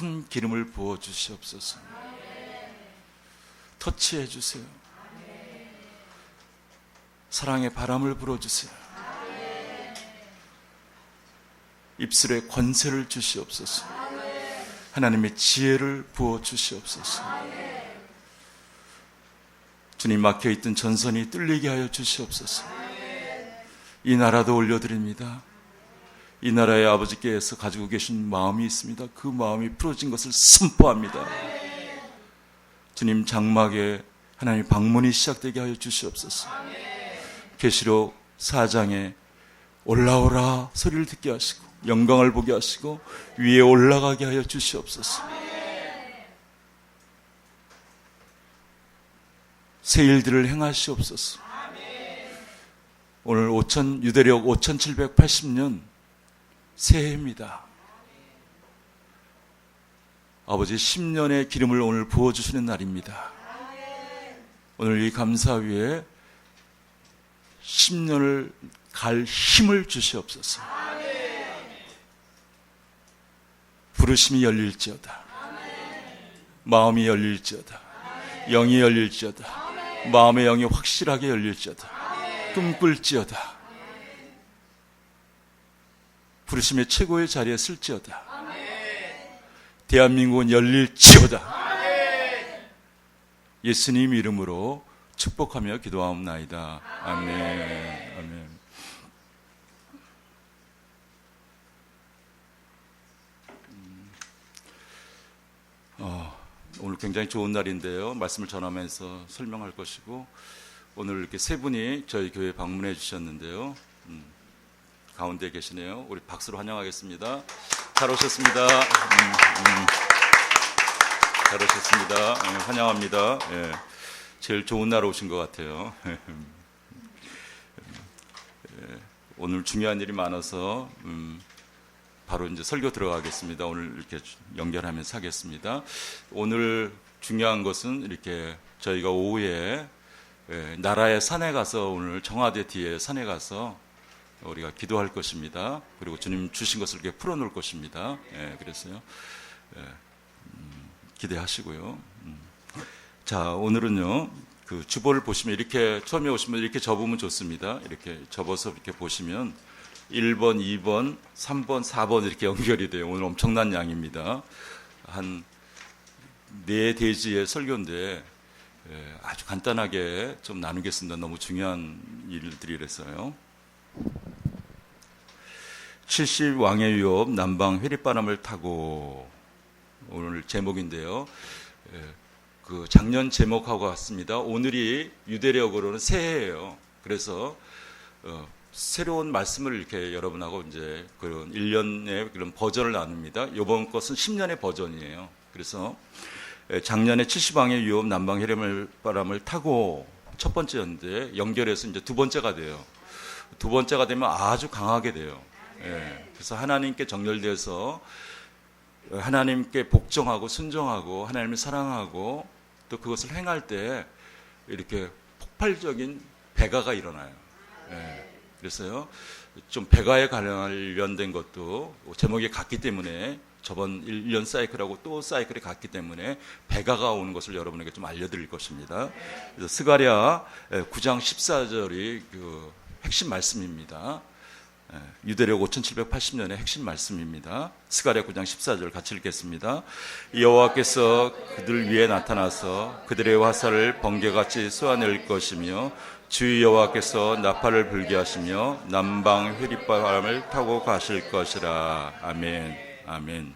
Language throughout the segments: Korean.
큰 기름을 부어 주시옵소서. 터치해 주세요. 사랑의 바람을 불어주세요. 입술에 권세를 주시옵소서. 하나님의 지혜를 부어 주시옵소서. 주님, 막혀있던 전선이 뚫리게 하여 주시옵소서. 이 나라도 올려드립니다. 이 나라의 아버지께서 가지고 계신 마음이 있습니다. 그 마음이 풀어진 것을 선포합니다. 주님, 장막에 하나님의 방문이 시작되게 하여 주시옵소서. 계시록 4장에 올라오라 소리를 듣게 하시고 영광을 보게 하시고 위에 올라가게 하여 주시옵소서. 새 일들을 행하시옵소서. 오늘 유대력 5780년 새해입니다. 아버지 10년의 기름을 오늘 부어주시는 날입니다. 오늘 이 감사위에 10년을 갈 힘을 주시옵소서. 부르심이 열릴지어다. 마음이 열릴지어다. 영이 열릴지어다. 마음의 영이 확실하게 열릴지어다. 꿈꿀지어다. 부르심의 최고의 자리에 쓸지어다. 대한민국은 열릴지어다. 예수님 이름으로 축복하며 기도하옵나이다. 아멘. 아멘. 오늘 굉장히 좋은 날인데요. 말씀을 전하면서 설명할 것이고, 오늘 이렇게 세 분이 저희 교회 방문해 주셨는데요. 가운데 계시네요. 우리 박수로 환영하겠습니다. 잘 오셨습니다. 잘 오셨습니다. 환영합니다. 예, 제일 좋은 날 오신 것 같아요. 오늘 중요한 일이 많아서 바로 이제 설교 들어가겠습니다. 오늘 이렇게 연결하면서 하겠습니다. 오늘 중요한 것은 이렇게 저희가 오후에 나라의 산에 가서, 오늘 청와대 뒤에 산에 가서 우리가 기도할 것입니다. 그리고 주님 주신 것을 이렇게 풀어놓을 것입니다. 그래서요, 기대하시고요. 자, 오늘은요, 그 주보를 보시면 이렇게 처음에 오시면 이렇게 접으면 좋습니다. 이렇게 접어서 이렇게 보시면 1번, 2번, 3번, 4번 이렇게 연결이 돼요. 오늘 엄청난 양입니다. 한 4대지의 설교인데 아주 간단하게 좀 나누겠습니다. 너무 중요한 일들이라서요. 70왕의 유업, 남방 회리바람을 타고, 오늘 제목인데요. 그 작년 제목하고 같습니다. 오늘이 유대력으로는 새해예요. 그래서 새로운 말씀을 이렇게 여러분하고 이제 그런 1년의 그런 버전을 나눕니다. 이번 것은 10년의 버전이에요. 그래서 작년에 70왕의 유업, 남방 회리바람을 타고 첫 번째였는데 연결해서 이제 두 번째가 돼요. 두 번째가 되면 아주 강하게 돼요. 그래서 하나님께 정렬돼서 하나님께 복종하고 순종하고 하나님을 사랑하고 또 그것을 행할 때 이렇게 폭발적인 배가가 일어나요. 그래서요, 좀 배가에 관련된 것도 제목이 같기 때문에, 저번 1년 사이클하고 또 사이클이 같기 때문에 배가가 오는 것을 여러분에게 좀 알려드릴 것입니다. 그래서 스가랴 9장 14절이 그 핵심 말씀입니다. 유대력 5780년의 핵심 말씀입니다. 스가랴 9장 14절 같이 읽겠습니다. 여호와께서 그들 위에 나타나서 그들의 화살을 번개같이 쏘아낼 것이며 주 여호와께서 나팔을 불게 하시며 남방 회리바람을 타고 가실 것이라. 아멘. 아멘.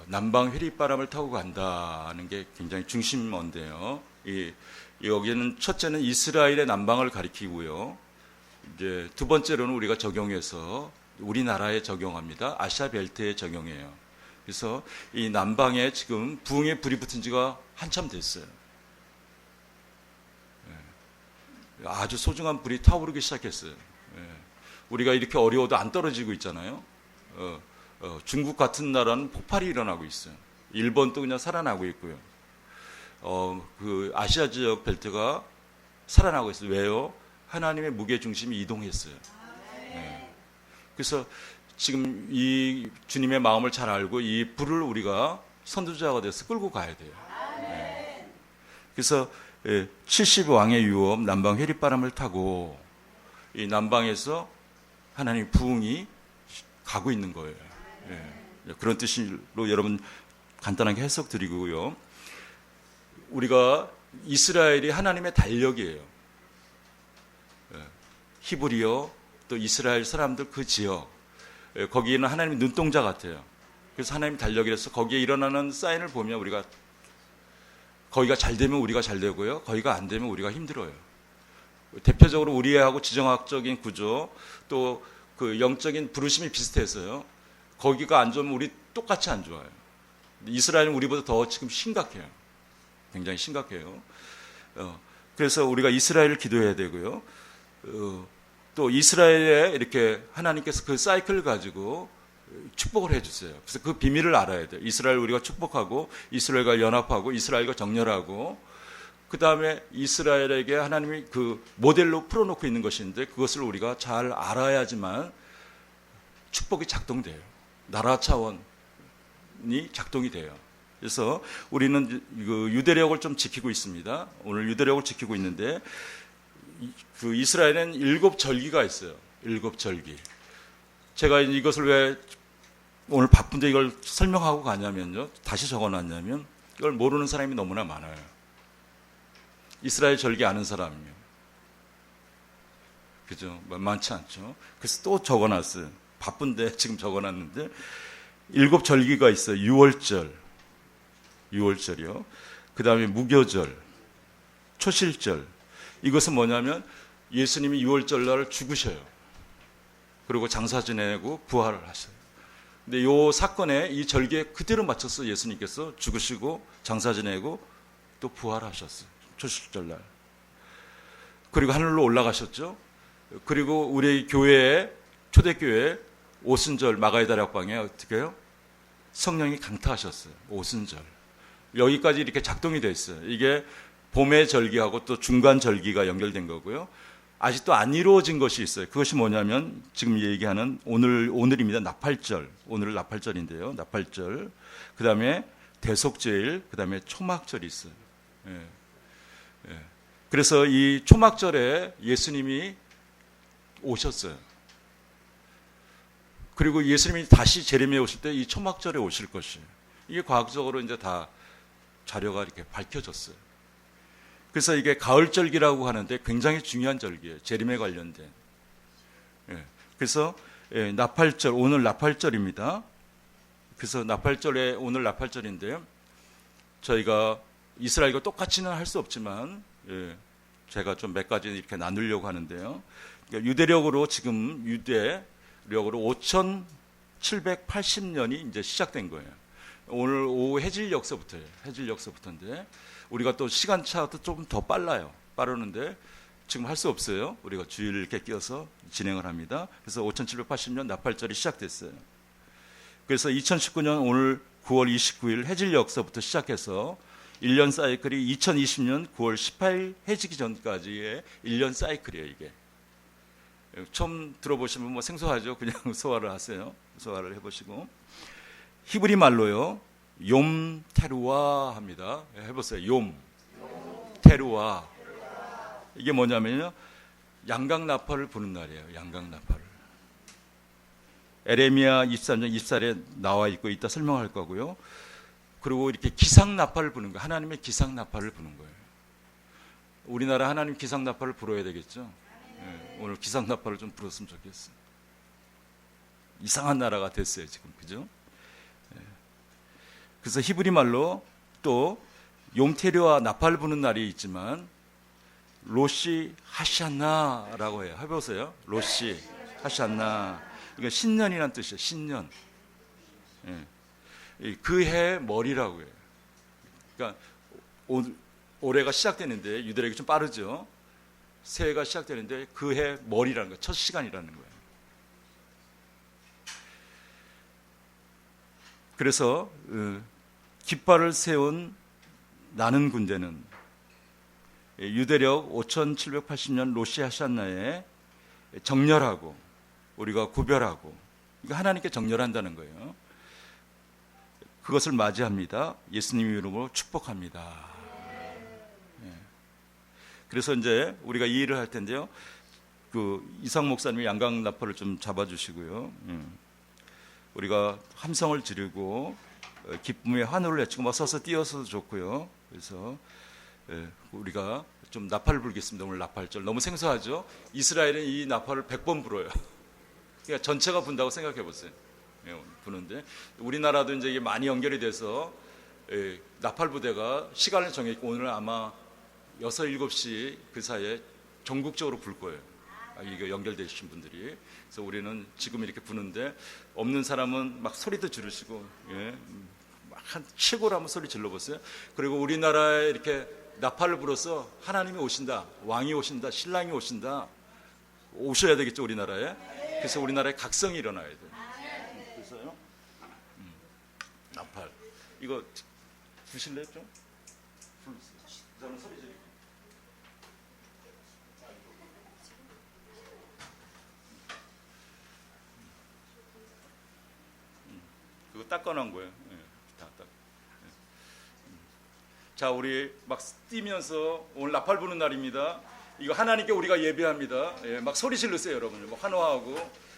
남방 회리바람을 타고 간다는 게 굉장히 중심어인데요. 여기는 첫째는 이스라엘의 남방을 가리키고요. 이제 두 번째로는 우리가 적용해서 우리나라에 적용합니다. 아시아 벨트에 적용해요. 그래서 이 남방에 지금 부흥에 불이 붙은 지가 한참 됐어요. 아주 소중한 불이 타오르기 시작했어요. 우리가 이렇게 어려워도 안 떨어지고 있잖아요. 중국 같은 나라는 폭발이 일어나고 있어요. 일본도 그냥 살아나고 있고요. 그 아시아 지역 벨트가 살아나고 있어요. 왜요? 하나님의 무게 중심이 이동했어요. 그래서 지금 이 주님의 마음을 잘 알고 이 불을 우리가 선두자가 돼서 끌고 가야 돼요. 그래서 70왕의 유업 남방 회리바람을 타고 이 남방에서 하나님 부흥이 가고 있는 거예요. 그런 뜻으로 여러분 간단하게 해석 드리고요. 우리가 이스라엘이 하나님의 달력이에요. 히브리어 또 이스라엘 사람들 그 지역 거기는 하나님의 눈동자 같아요. 그래서 하나님 달력이라서 거기에 일어나는 사인을 보면 우리가 거기가 잘 되면 우리가 잘 되고요. 거기가 안 되면 우리가 힘들어요. 대표적으로 우리하고 지정학적인 구조 또 그 영적인 부르심이 비슷해서요. 거기가 안 좋으면 우리 똑같이 안 좋아요. 이스라엘은 우리보다 더 지금 심각해요. 굉장히 심각해요. 그래서 우리가 이스라엘을 기도해야 되고요. 또 이스라엘에 이렇게 하나님께서 그 사이클을 가지고 축복을 해주세요. 그래서 그 비밀을 알아야 돼요. 이스라엘 우리가 축복하고 이스라엘과 연합하고 이스라엘과 정렬하고 그 다음에 이스라엘에게 하나님이 그 모델로 풀어놓고 있는 것인데 그것을 우리가 잘 알아야지만 축복이 작동돼요. 나라 차원이 작동이 돼요. 그래서 우리는 그 유대력을 좀 지키고 있습니다. 오늘 유대력을 지키고 있는데 그 이스라엘에는 7절기가 있어요. 7절기. 제가 이것을 왜 오늘 바쁜데 이걸 설명하고 가냐면요. 다시 적어놨냐면 이걸 모르는 사람이 너무나 많아요. 이스라엘 절기 아는 사람이요. 그죠? 많지 않죠. 그래서 또 적어놨어요. 바쁜데 지금 적어놨는데 7절기가 있어요. 6월절이요. 그 다음에 무교절, 초실절. 이것은 뭐냐면 예수님이 6월절 날 죽으셔요. 그리고 장사 지내고 부활을 하셔요. 근데 이 사건에 이 절기에 그대로 맞춰서 예수님께서 죽으시고 장사 지내고 또 부활하셨어요. 초실절 날. 그리고 하늘로 올라가셨죠. 그리고 우리 교회에 초대교회 오순절 마가의 다락방에 어떻게 해요? 성령이 강타하셨어요. 오순절. 여기까지 이렇게 작동이 돼 있어요. 이게 봄의 절기하고 또 중간 절기가 연결된 거고요. 아직도 안 이루어진 것이 있어요. 그것이 뭐냐면 지금 얘기하는 오늘입니다. 나팔절. 오늘은 나팔절인데요. 나팔절. 그 다음에 대속제일. 그 다음에 초막절이 있어요. 그래서 이 초막절에 예수님이 오셨어요. 그리고 예수님이 다시 재림에 오실 때 이 초막절에 오실 것이에요. 이게 과학적으로 이제 다 자료가 이렇게 밝혀졌어요. 그래서 이게 가을절기라고 하는데 굉장히 중요한 절기예요. 재림에 관련된. 그래서 나팔절, 오늘 나팔절입니다. 그래서 나팔절에 오늘 나팔절인데요. 저희가 이스라엘과 똑같이는 할 수 없지만 제가 좀 몇 가지 이렇게 나누려고 하는데요. 그러니까 유대력으로 지금 유대력으로 5780년이 이제 시작된 거예요. 오늘 오후 해질녘서부터예요. 해질녘서부터인데 우리가 또 시간차도 조금 더 빠르는데 지금 할 수 없어요. 우리가 주일을 이렇게 끼워서 진행을 합니다. 그래서 5780년 나팔절이 시작됐어요. 그래서 2019년 오늘 9월 29일 해질녘서부터 시작해서 1년 사이클이 2020년 9월 18일 해지기 전까지의 1년 사이클이에요, 이게. 처음 들어보시면 뭐 생소하죠. 그냥 소화를 하세요. 소화를 해보시고. 히브리 말로요, 욤 테루아 합니다. 해보세요. 욤 테루아. 이게 뭐냐면요, 양각 나팔을 부는 날이에요. 양각 나팔을. 에레미야 23장 24절에 나와 있고 이따 설명할 거고요. 그리고 이렇게 기상 나팔을 부는 거예요. 하나님의 기상 나팔을 부는 거예요. 우리나라 하나님 기상 나팔을 불어야 되겠죠. 오늘 기상 나팔을 좀 불었으면 좋겠어요. 이상한 나라가 됐어요 지금, 그죠? 그래서 히브리 말로 또 욤테르와 나팔 부는 날이 있지만 로시 하샤나라고 해요. 해보세요. 로시 하샤나. 이거 신년이란 뜻이에요. 신년. 그해 머리라고 해요. 그러니까 올해가 시작되는데 유대력이 좀 빠르죠. 새해가 시작되는데 그해 머리라는 거예요. 첫 시간이라는 거예요. 그래서 깃발을 세운 나는 군대는 유대력 5780년 로시 하샨나에 정렬하고 우리가 구별하고 이거 하나님께 정렬한다는 거예요. 그것을 맞이합니다. 예수님 이름으로 축복합니다. 그래서 이제 우리가 이 일을 할 텐데요. 그 이상 목사님이 양강 나팔을 좀 잡아주시고요. 우리가 함성을 지르고 기쁨의 환호를 외치고 막 서서 뛰어서도 좋고요. 그래서 우리가 좀 나팔을 불겠습니다. 오늘 나팔절 너무 생소하죠? 이스라엘은 이 나팔을 100번 불어요. 그러니까 전체가 분다고 생각해 보세요. 부는데 우리나라도 이제 이게 많이 연결이 돼서 나팔 부대가 시간을 정했고 오늘 아마 6, 7시 그 사이에 전국적으로 불 거예요. 이게 연결되신 분들이. 그래서 우리는 지금 이렇게 부는데 없는 사람은 막 소리도 지르시고 막 한 최고로 한번 소리 질러보세요. 그리고 우리나라에 이렇게 나팔을 불어서 하나님이 오신다, 왕이 오신다, 신랑이 오신다, 오셔야 되겠죠 우리나라에. 그래서 우리나라에 각성이 일어나야 돼요. 그래서요 나팔 이거 부실래요 좀? 저는 소리 지르고. 그거 닦아놓은 거예요. 다 닦. 자, 우리 막 뛰면서 오늘 나팔 부는 날입니다. 이거 하나님께 우리가 예배합니다. 막 소리 지르세요, 여러분. 막 환호하고.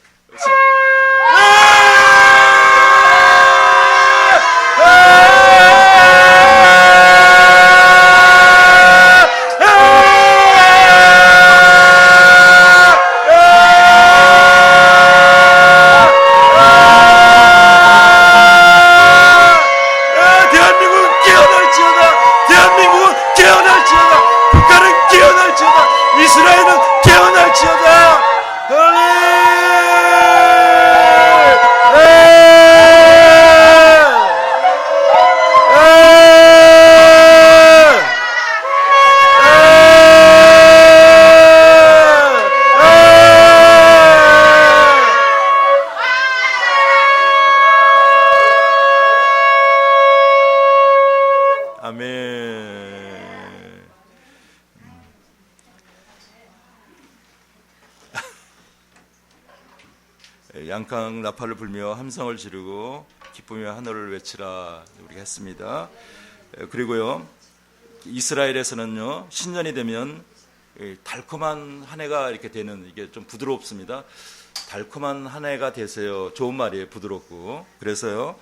양강 나팔을 불며 함성을 지르고 기쁨의 환호를 외치라 우리가 했습니다. 그리고요 이스라엘에서는요 신년이 되면 달콤한 한 해가 이렇게 되는 이게 좀 부드럽습니다. 달콤한 한 해가 되세요. 좋은 말이에요. 부드럽고. 그래서요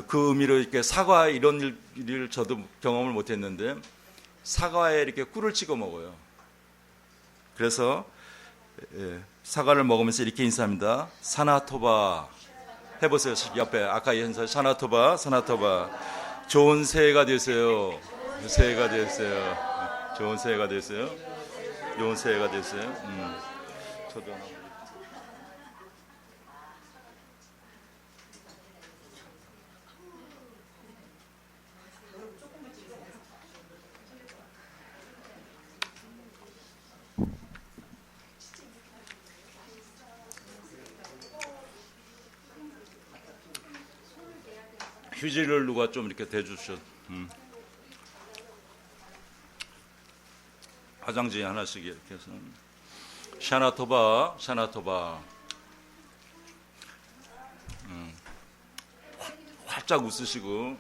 그 의미로 이렇게 사과 이런 일을 저도 경험을 못했는데 사과에 이렇게 꿀을 찍어 먹어요. 그래서 사과를 먹으면서 이렇게 인사합니다. 사나토바 해보세요. 옆에 아까 인사 사나토바 사나토바. 좋은 새해가 되세요. 새해가 되세요. 좋은 새해가 되세요. 좋은 새해가 되세요. 저도 휴지를 누가 좀 이렇게 대주셔. 화장지 하나씩 이렇게 해서. 샤나토바, 샤나토바. 활짝 웃으시고.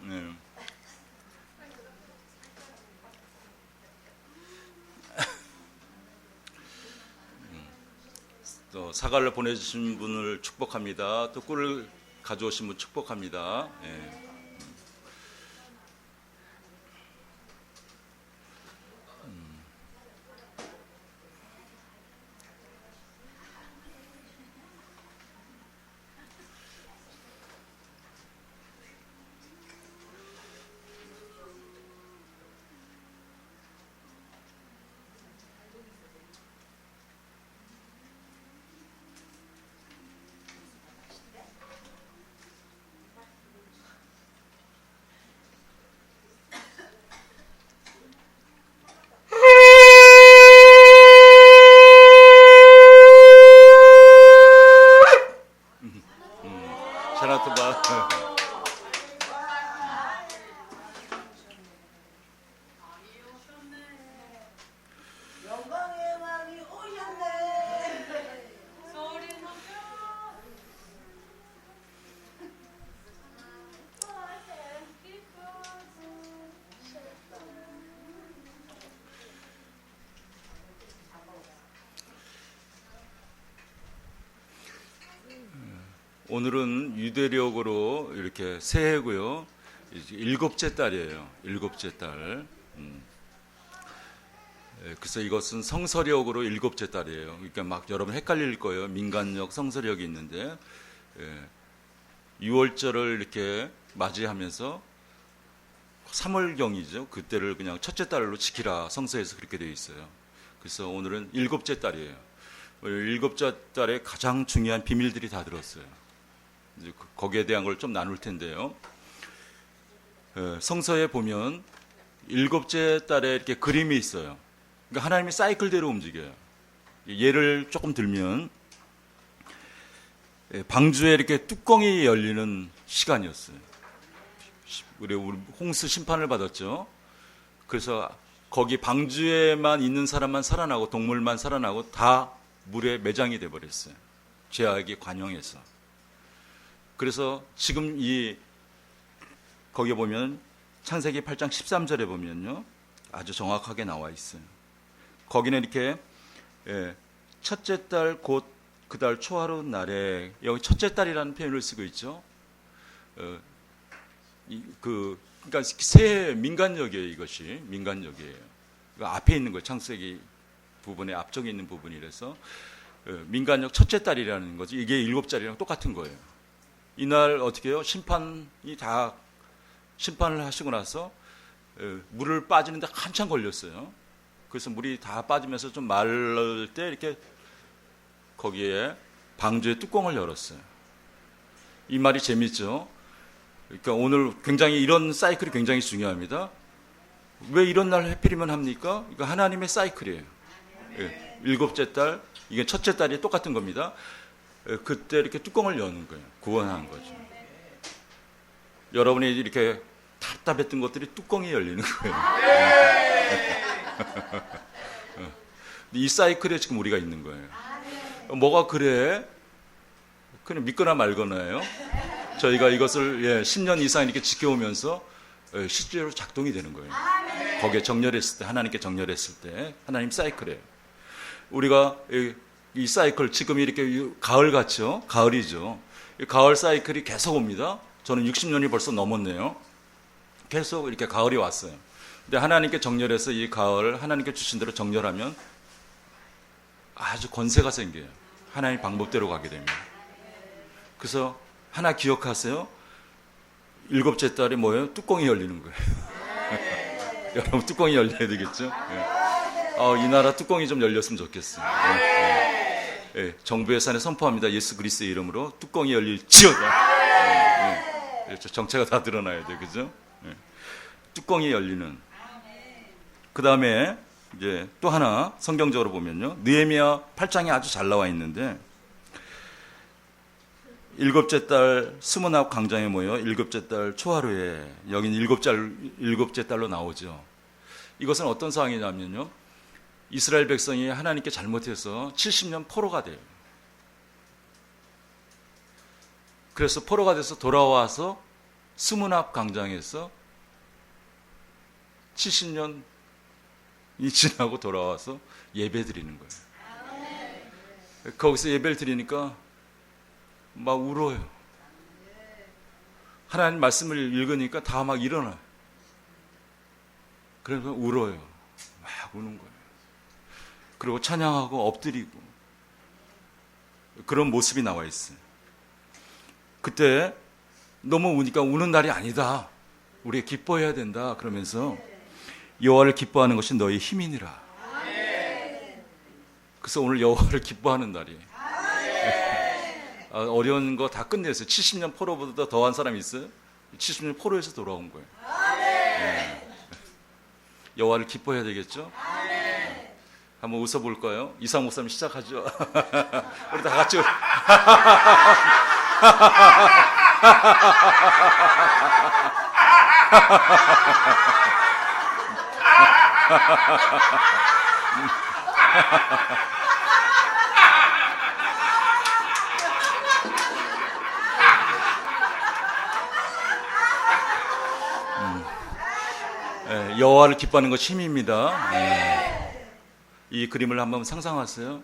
또 사과를 보내주신 분을 축복합니다. 또 꿀을 가져오신 분 축복합니다. 오늘은 유대력으로 이렇게 새해고요. 일곱째 달이에요. 일곱째 달. 그래서 이것은 성서력으로 일곱째 달이에요. 그러니까 막 여러분 헷갈릴 거예요. 민간력, 성서력이 있는데 6월절을 이렇게 맞이하면서 3월경이죠. 그때를 그냥 첫째 달로 지키라. 성서에서 그렇게 되어 있어요. 그래서 오늘은 일곱째 달이에요. 일곱째 달에 가장 중요한 비밀들이 다 들었어요. 이제 거기에 대한 걸 좀 나눌 텐데요. 성서에 보면 일곱째 달에 이렇게 그림이 있어요. 그러니까 하나님이 사이클대로 움직여요. 예를 조금 들면 방주에 이렇게 뚜껑이 열리는 시간이었어요. 우리 홍수 심판을 받았죠. 그래서 거기 방주에만 있는 사람만 살아나고 동물만 살아나고 다 물에 매장이 돼 버렸어요. 죄악이 관영해서. 그래서 지금 거기에 보면 창세기 8장 13절에 보면요. 아주 정확하게 나와 있어요. 거기는 이렇게 첫째 달 곧 그 달 초하루 날에 여기 첫째 달이라는 표현을 쓰고 있죠. 그러니까 새해 민간력이에요. 이것이 민간력이에요. 그러니까 앞에 있는 거예요. 창세기 부분에 앞쪽에 있는 부분이라서 민간력 첫째 달이라는 거지. 이게 일곱 달이랑 똑같은 거예요. 이날 어떻게 해요? 심판을 하시고 나서 물을 빠지는데 한참 걸렸어요. 그래서 물이 다 빠지면서 좀 마를 때 이렇게 거기에 방주의 뚜껑을 열었어요. 이 말이 재밌죠? 그러니까 오늘 굉장히 이런 사이클이 굉장히 중요합니다. 왜 이런 날 해필이면 합니까? 이거 하나님의 사이클이에요. 일곱째 달, 이게 첫째 달이 똑같은 겁니다. 그때 이렇게 뚜껑을 여는 거예요. 구원하는 거죠. 여러분이 이렇게 답답했던 것들이 뚜껑이 열리는 거예요. 이 사이클에 지금 우리가 있는 거예요. 뭐가 그래? 그냥 믿거나 말거나예요. 저희가 이것을 10년 이상 이렇게 지켜오면서 실제로 작동이 되는 거예요. 거기에 정렬했을 때, 하나님께 정렬했을 때 하나님 사이클이에요. 우리가 이 사이클 지금 이렇게 가을 같죠? 가을이죠. 가을 사이클이 계속 옵니다. 저는 60년이 벌써 넘었네요. 계속 이렇게 가을이 왔어요. 근데 하나님께 정렬해서 이 가을 하나님께 주신 대로 정렬하면 아주 권세가 생겨요. 하나님 방법대로 가게 됩니다. 그래서 하나 기억하세요. 일곱째 달이 뭐예요? 뚜껑이 열리는 거예요. 여러분 뚜껑이 열려야 되겠죠? 이 나라 뚜껑이 좀 열렸으면 좋겠어요. 정부 예산에 선포합니다. 예수 그리스도의 이름으로 뚜껑이 열릴지어다. 정체가 다 드러나야 돼요. 그죠? 뚜껑이 열리는. 그 다음에 이제 또 하나 성경적으로 보면요. 느헤미야 8장에 아주 잘 나와 있는데 일곱째 달 스무나홉 광장에 모여 일곱째 달 초하루에 여긴 일곱째 달로 나오죠. 이것은 어떤 상황이냐면요. 이스라엘 백성이 하나님께 잘못해서 70년 포로가 돼요. 그래서 포로가 돼서 돌아와서 스무나홉 광장에서 70년이 지나고 돌아와서 예배 드리는 거예요. 거기서 예배를 드리니까 막 울어요. 하나님 말씀을 읽으니까 다 막 일어나요. 그래서 울어요. 막 우는 거예요. 그리고 찬양하고 엎드리고 그런 모습이 나와 있어요. 그때 너무 우니까 우는 날이 아니다. 우리 기뻐해야 된다. 그러면서 여호와를 기뻐하는 것이 너희 힘이니라. 그래서 오늘 여호와를 기뻐하는 날이에요. 어려운 거 다 끝냈어요. 70년 포로보다 더한 사람이 있어요? 70년 포로에서 돌아온 거예요. 여호와를 기뻐해야 되겠죠? 한번 웃어볼까요? 이상 목사님 시작하죠. 우리 다 같이. 여호와를 기뻐하는 것이 힘입니다. 이 그림을 한번 상상하세요.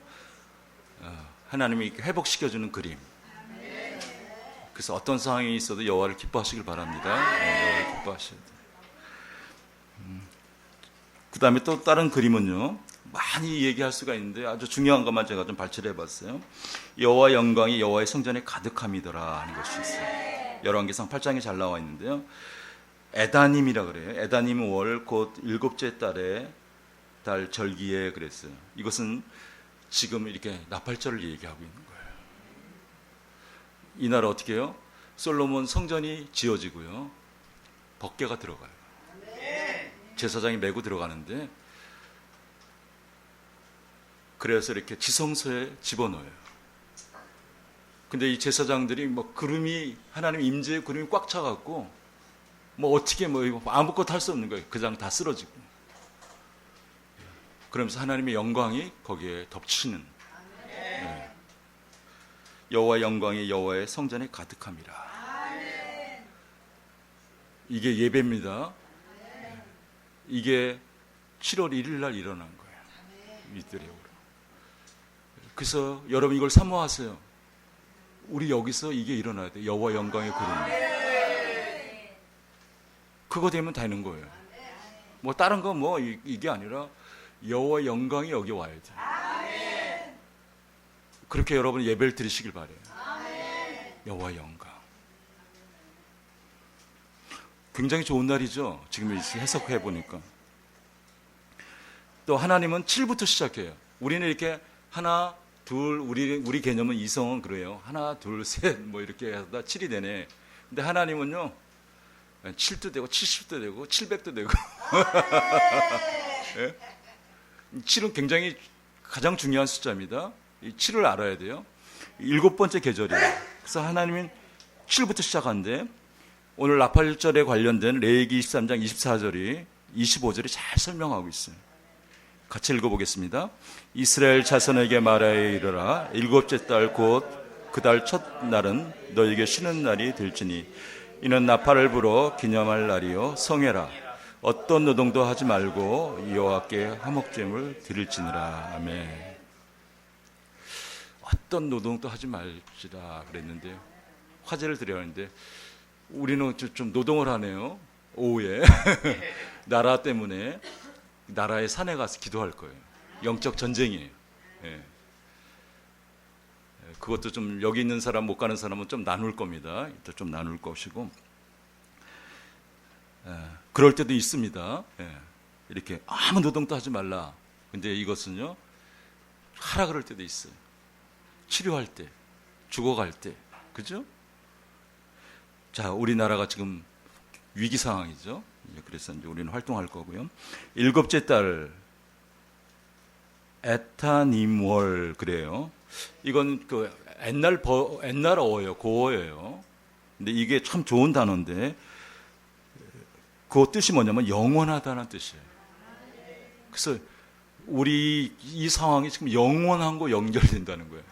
하나님이 회복시켜주는 그림. 그래서 어떤 상황이 있어도 여호와를 기뻐하시길 바랍니다. 여호와를 기뻐하셔야 돼요. 그 다음에 또 다른 그림은요, 많이 얘기할 수가 있는데 아주 중요한 것만 제가 좀 발췌를 해봤어요. 여호와 영광이 여호와의 성전에 가득함이더라 하는 것이 있어요. 열왕기상 8장에 잘 나와 있는데요. 에다님이라 그래요. 에다님 월 곧 일곱째 달에 달 절기에 그랬어요. 이것은 지금 이렇게 나팔절을 얘기하고 있는 거예요. 이 나라 어떻게 해요? 솔로몬 성전이 지어지고요, 법궤가 들어가요. 제사장이 메고 들어가는데, 그래서 이렇게 지성소에 집어넣어요. 근데 이 제사장들이 뭐 구름이, 하나님 임재의 구름이 꽉 차갖고 뭐 어떻게 뭐 아무것도 할 수 없는 거예요. 그냥 다 쓰러지고. 그러면서 하나님의 영광이 거기에 덮치는. 네. 여호와 영광이 여호와의 성전에 가득함이라. 이게 예배입니다. 이게 7월 1일 날 일어난 거예요. 유대력으로. 그래서 여러분 이걸 사모하세요. 우리 여기서 이게 일어나야 돼. 여호와 영광의 구름. 그거 되면 되는 거예요. 뭐 다른 거 뭐 이게 아니라 여호와 영광이 여기 와야 돼. 그렇게 여러분 예배를 드리시길 바래요. 여호와 영광. 굉장히 좋은 날이죠. 지금 해석해 보니까. 또 하나님은 7부터 시작해요. 우리는 이렇게 하나, 둘, 우리 개념은 이성은 그래요. 하나, 둘, 셋, 뭐 이렇게 하다 7이 되네. 근데 하나님은요, 7도 되고, 70도 되고, 700도 되고. 네? 7은 굉장히 가장 중요한 숫자입니다. 이 7을 알아야 돼요. 7번째 계절이에요. 그래서 하나님은 7부터 시작하는데, 오늘 나팔절에 관련된 레위기 23장 24절이 25절이 잘 설명하고 있어요. 같이 읽어보겠습니다. 이스라엘 자손에게 말하여 이르라. 일곱째 달 곧 그 달 첫날은 너에게 쉬는 날이 될지니 이는 나팔을 불어 기념할 날이요 성회라. 어떤 노동도 하지 말고 여호와께 화목제물을 드릴지니라. 아멘. 어떤 노동도 하지 말지라 그랬는데요. 화제를 드려야 하는데 우리는 좀 노동을 하네요. 오후에 나라 때문에 나라의 산에 가서 기도할 거예요. 영적 전쟁이에요. 예. 그것도 좀 여기 있는 사람 못 가는 사람은 좀 나눌 겁니다. 이따 좀 나눌 것이고. 그럴 때도 있습니다. 예. 이렇게 아무 노동도 하지 말라. 근데 이것은요, 하라 그럴 때도 있어요. 치료할 때, 죽어갈 때, 그죠? 자, 우리나라가 지금 위기 상황이죠. 그래서 이제 우리는 활동할 거고요. 일곱째 달 에타님월 그래요. 이건 그 옛날 어예요, 고어예요. 근데 이게 참 좋은 단어인데 그 뜻이 뭐냐면 영원하다는 뜻이에요. 그래서 우리 이 상황이 지금 영원한 거 연결된다는 거예요.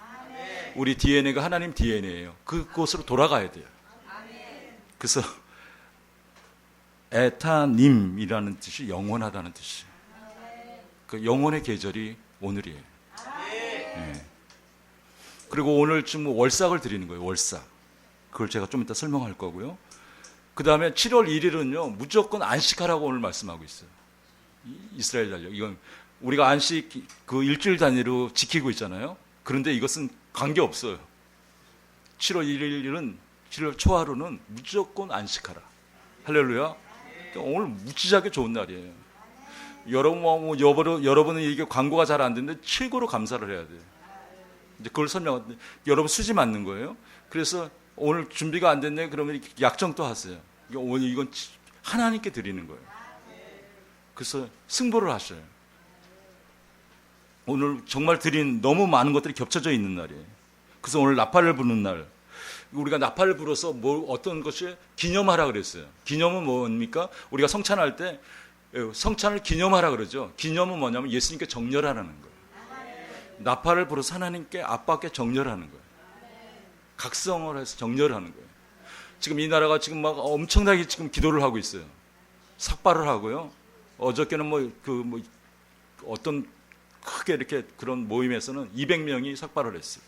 우리 DNA가 하나님 DNA예요. 그곳으로 돌아가야 돼요. 그래서 에타님이라는 뜻이 영원하다는 뜻이에요. 그 영원의 계절이 오늘이에요. 네. 그리고 오늘 지금 월삭을 드리는 거예요. 월삭. 그걸 제가 좀 이따 설명할 거고요. 그 다음에 7월 1일은요 무조건 안식하라고 오늘 말씀하고 있어요. 이스라엘 달력. 이건 우리가 안식 그 일주일 단위로 지키고 있잖아요. 그런데 이것은 관계 없어요. 7월 1일은 7월 초하루는 무조건 안식하라. 할렐루야. 오늘 무지하게 좋은 날이에요. 여러분은 이게 광고가 잘 안 되는데 최고로 감사를 해야 돼요. 이제 그걸 설명하는데 여러분 수지 맞는 거예요. 그래서 오늘 준비가 안 됐네 그러면 약정도 하세요. 오늘 이건 하나님께 드리는 거예요. 그래서 승부를 하셔요. 오늘 정말 드린 너무 많은 것들이 겹쳐져 있는 날이에요. 그래서 오늘 나팔을 부는 날. 우리가 나팔을 불어서 어떤 것이 기념하라 그랬어요. 기념은 뭡니까? 우리가 성찬할 때 성찬을 기념하라 그러죠. 기념은 뭐냐면 예수님께 정렬하라는 거예요. 나팔을 불어서 하나님께 아빠께 정렬하는 거예요. 각성을 해서 정렬하는 거예요. 지금 이 나라가 지금 막 엄청나게 지금 기도를 하고 있어요. 삭발을 하고요. 어저께는 어떤 크게 이렇게 그런 모임에서는 200명이 삭발을 했어요.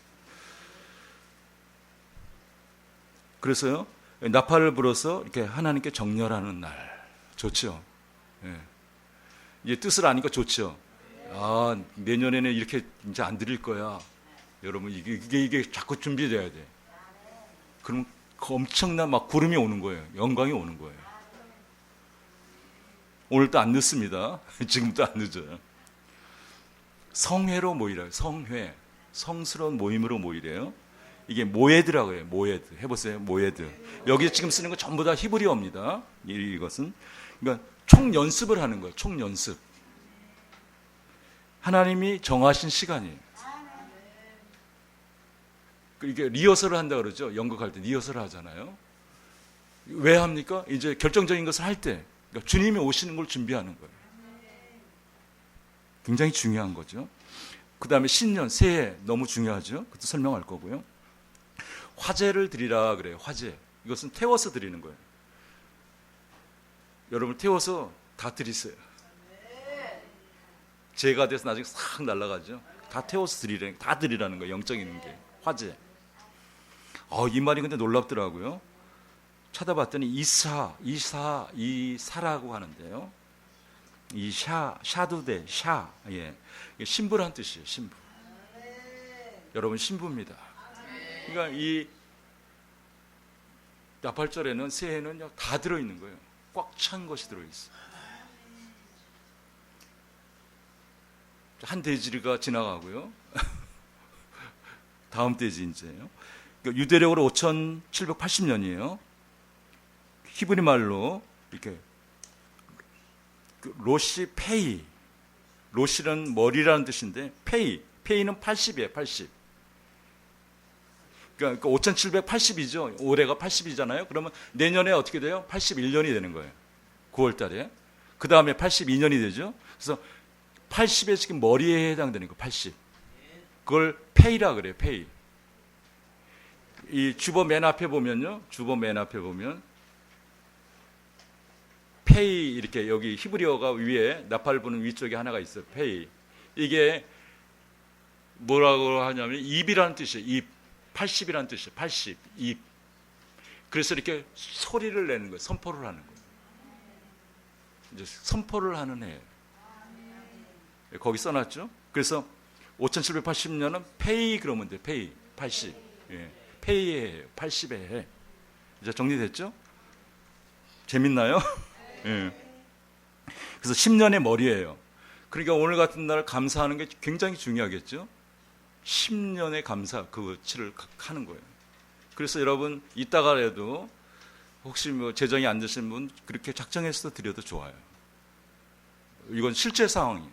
그래서요, 나팔을 불어서 이렇게 하나님께 정렬하는 날. 좋죠? 예. 이제 뜻을 아니까 좋죠? 아, 내년에는 이렇게 이제 안 드릴 거야. 여러분, 이게 자꾸 준비돼야 돼. 그럼 엄청난 막 구름이 오는 거예요. 영광이 오는 거예요. 오늘도 안 늦습니다. 지금도 안 늦어요. 성회로 모이래요. 성회. 성스러운 모임으로 모이래요. 이게 모에드라고 해요. 모에드. 해보세요. 모에드. 여기 지금 쓰는 거 전부 다 히브리어입니다. 이것은. 그러니까 총연습을 하는 거예요. 총연습. 하나님이 정하신 시간이에요. 이게 리허설을 한다 그러죠. 연극할 때 리허설을 하잖아요. 왜 합니까? 이제 결정적인 것을 할 때. 그러니까 주님이 오시는 걸 준비하는 거예요. 굉장히 중요한 거죠. 그 다음에 신년, 새해 너무 중요하죠. 그것도 설명할 거고요. 화제를 드리라 그래요. 화제. 이것은 태워서 드리는 거예요. 여러분 태워서 다 드리세요. 재가 돼서 나중에 싹 날아가죠. 다 태워서 드리라는, 다 드리라는 거예요. 영적인 게. 화제. 이 말이 근데 놀랍더라고요. 찾아봤더니 이사라고 하는데요. 이 샤두대, 예. 신부란 뜻이에요, 신부. 여러분, 신부입니다. 그러니까 이 나팔절에는, 새해는 다 들어있는 거예요. 꽉 찬 것이 들어있어요. 한 대지가 지나가고요. 다음 대지 이제요. 그러니까 유대력으로 5780년이에요. 히브리 말로 이렇게 로시 페이, 로시는 머리라는 뜻인데 페이는 80이에요. 80. 그러니까 5780이죠. 올해가 80이잖아요. 그러면 내년에 어떻게 돼요? 81년이 되는 거예요. 9월 달에. 그 다음에 82년이 되죠. 그래서 80에 지금 머리에 해당되는 거 80. 그걸 페이라 그래요. 페이. 이 주보 맨 앞에 보면요. 주보 맨 앞에 보면 페이, 이렇게 여기 히브리어가 위에 나팔 부는 위쪽에 하나가 있어요. 페이. 이게 뭐라고 하냐면 입이라는 뜻이에요. 입. 80이라는 뜻이에요. 80. 입. 그래서 이렇게 소리를 내는 거예요. 선포를 하는 거예요. 이제 선포를 하는 해예요. 거기 써놨죠. 그래서 5780년은 페이 그러면 돼요. 페이. 80. 예. 페이의 해예요. 80의 해. 이제 정리됐죠? 재밌나요? 예. 그래서 10년의 머리예요. 그러니까 오늘 같은 날 감사하는 게 굉장히 중요하겠죠. 10년의 감사, 그치를 하는 거예요. 그래서 여러분 이따가라도 혹시 뭐 재정이 안 되신 분 그렇게 작정해서 드려도 좋아요. 이건 실제 상황이에요.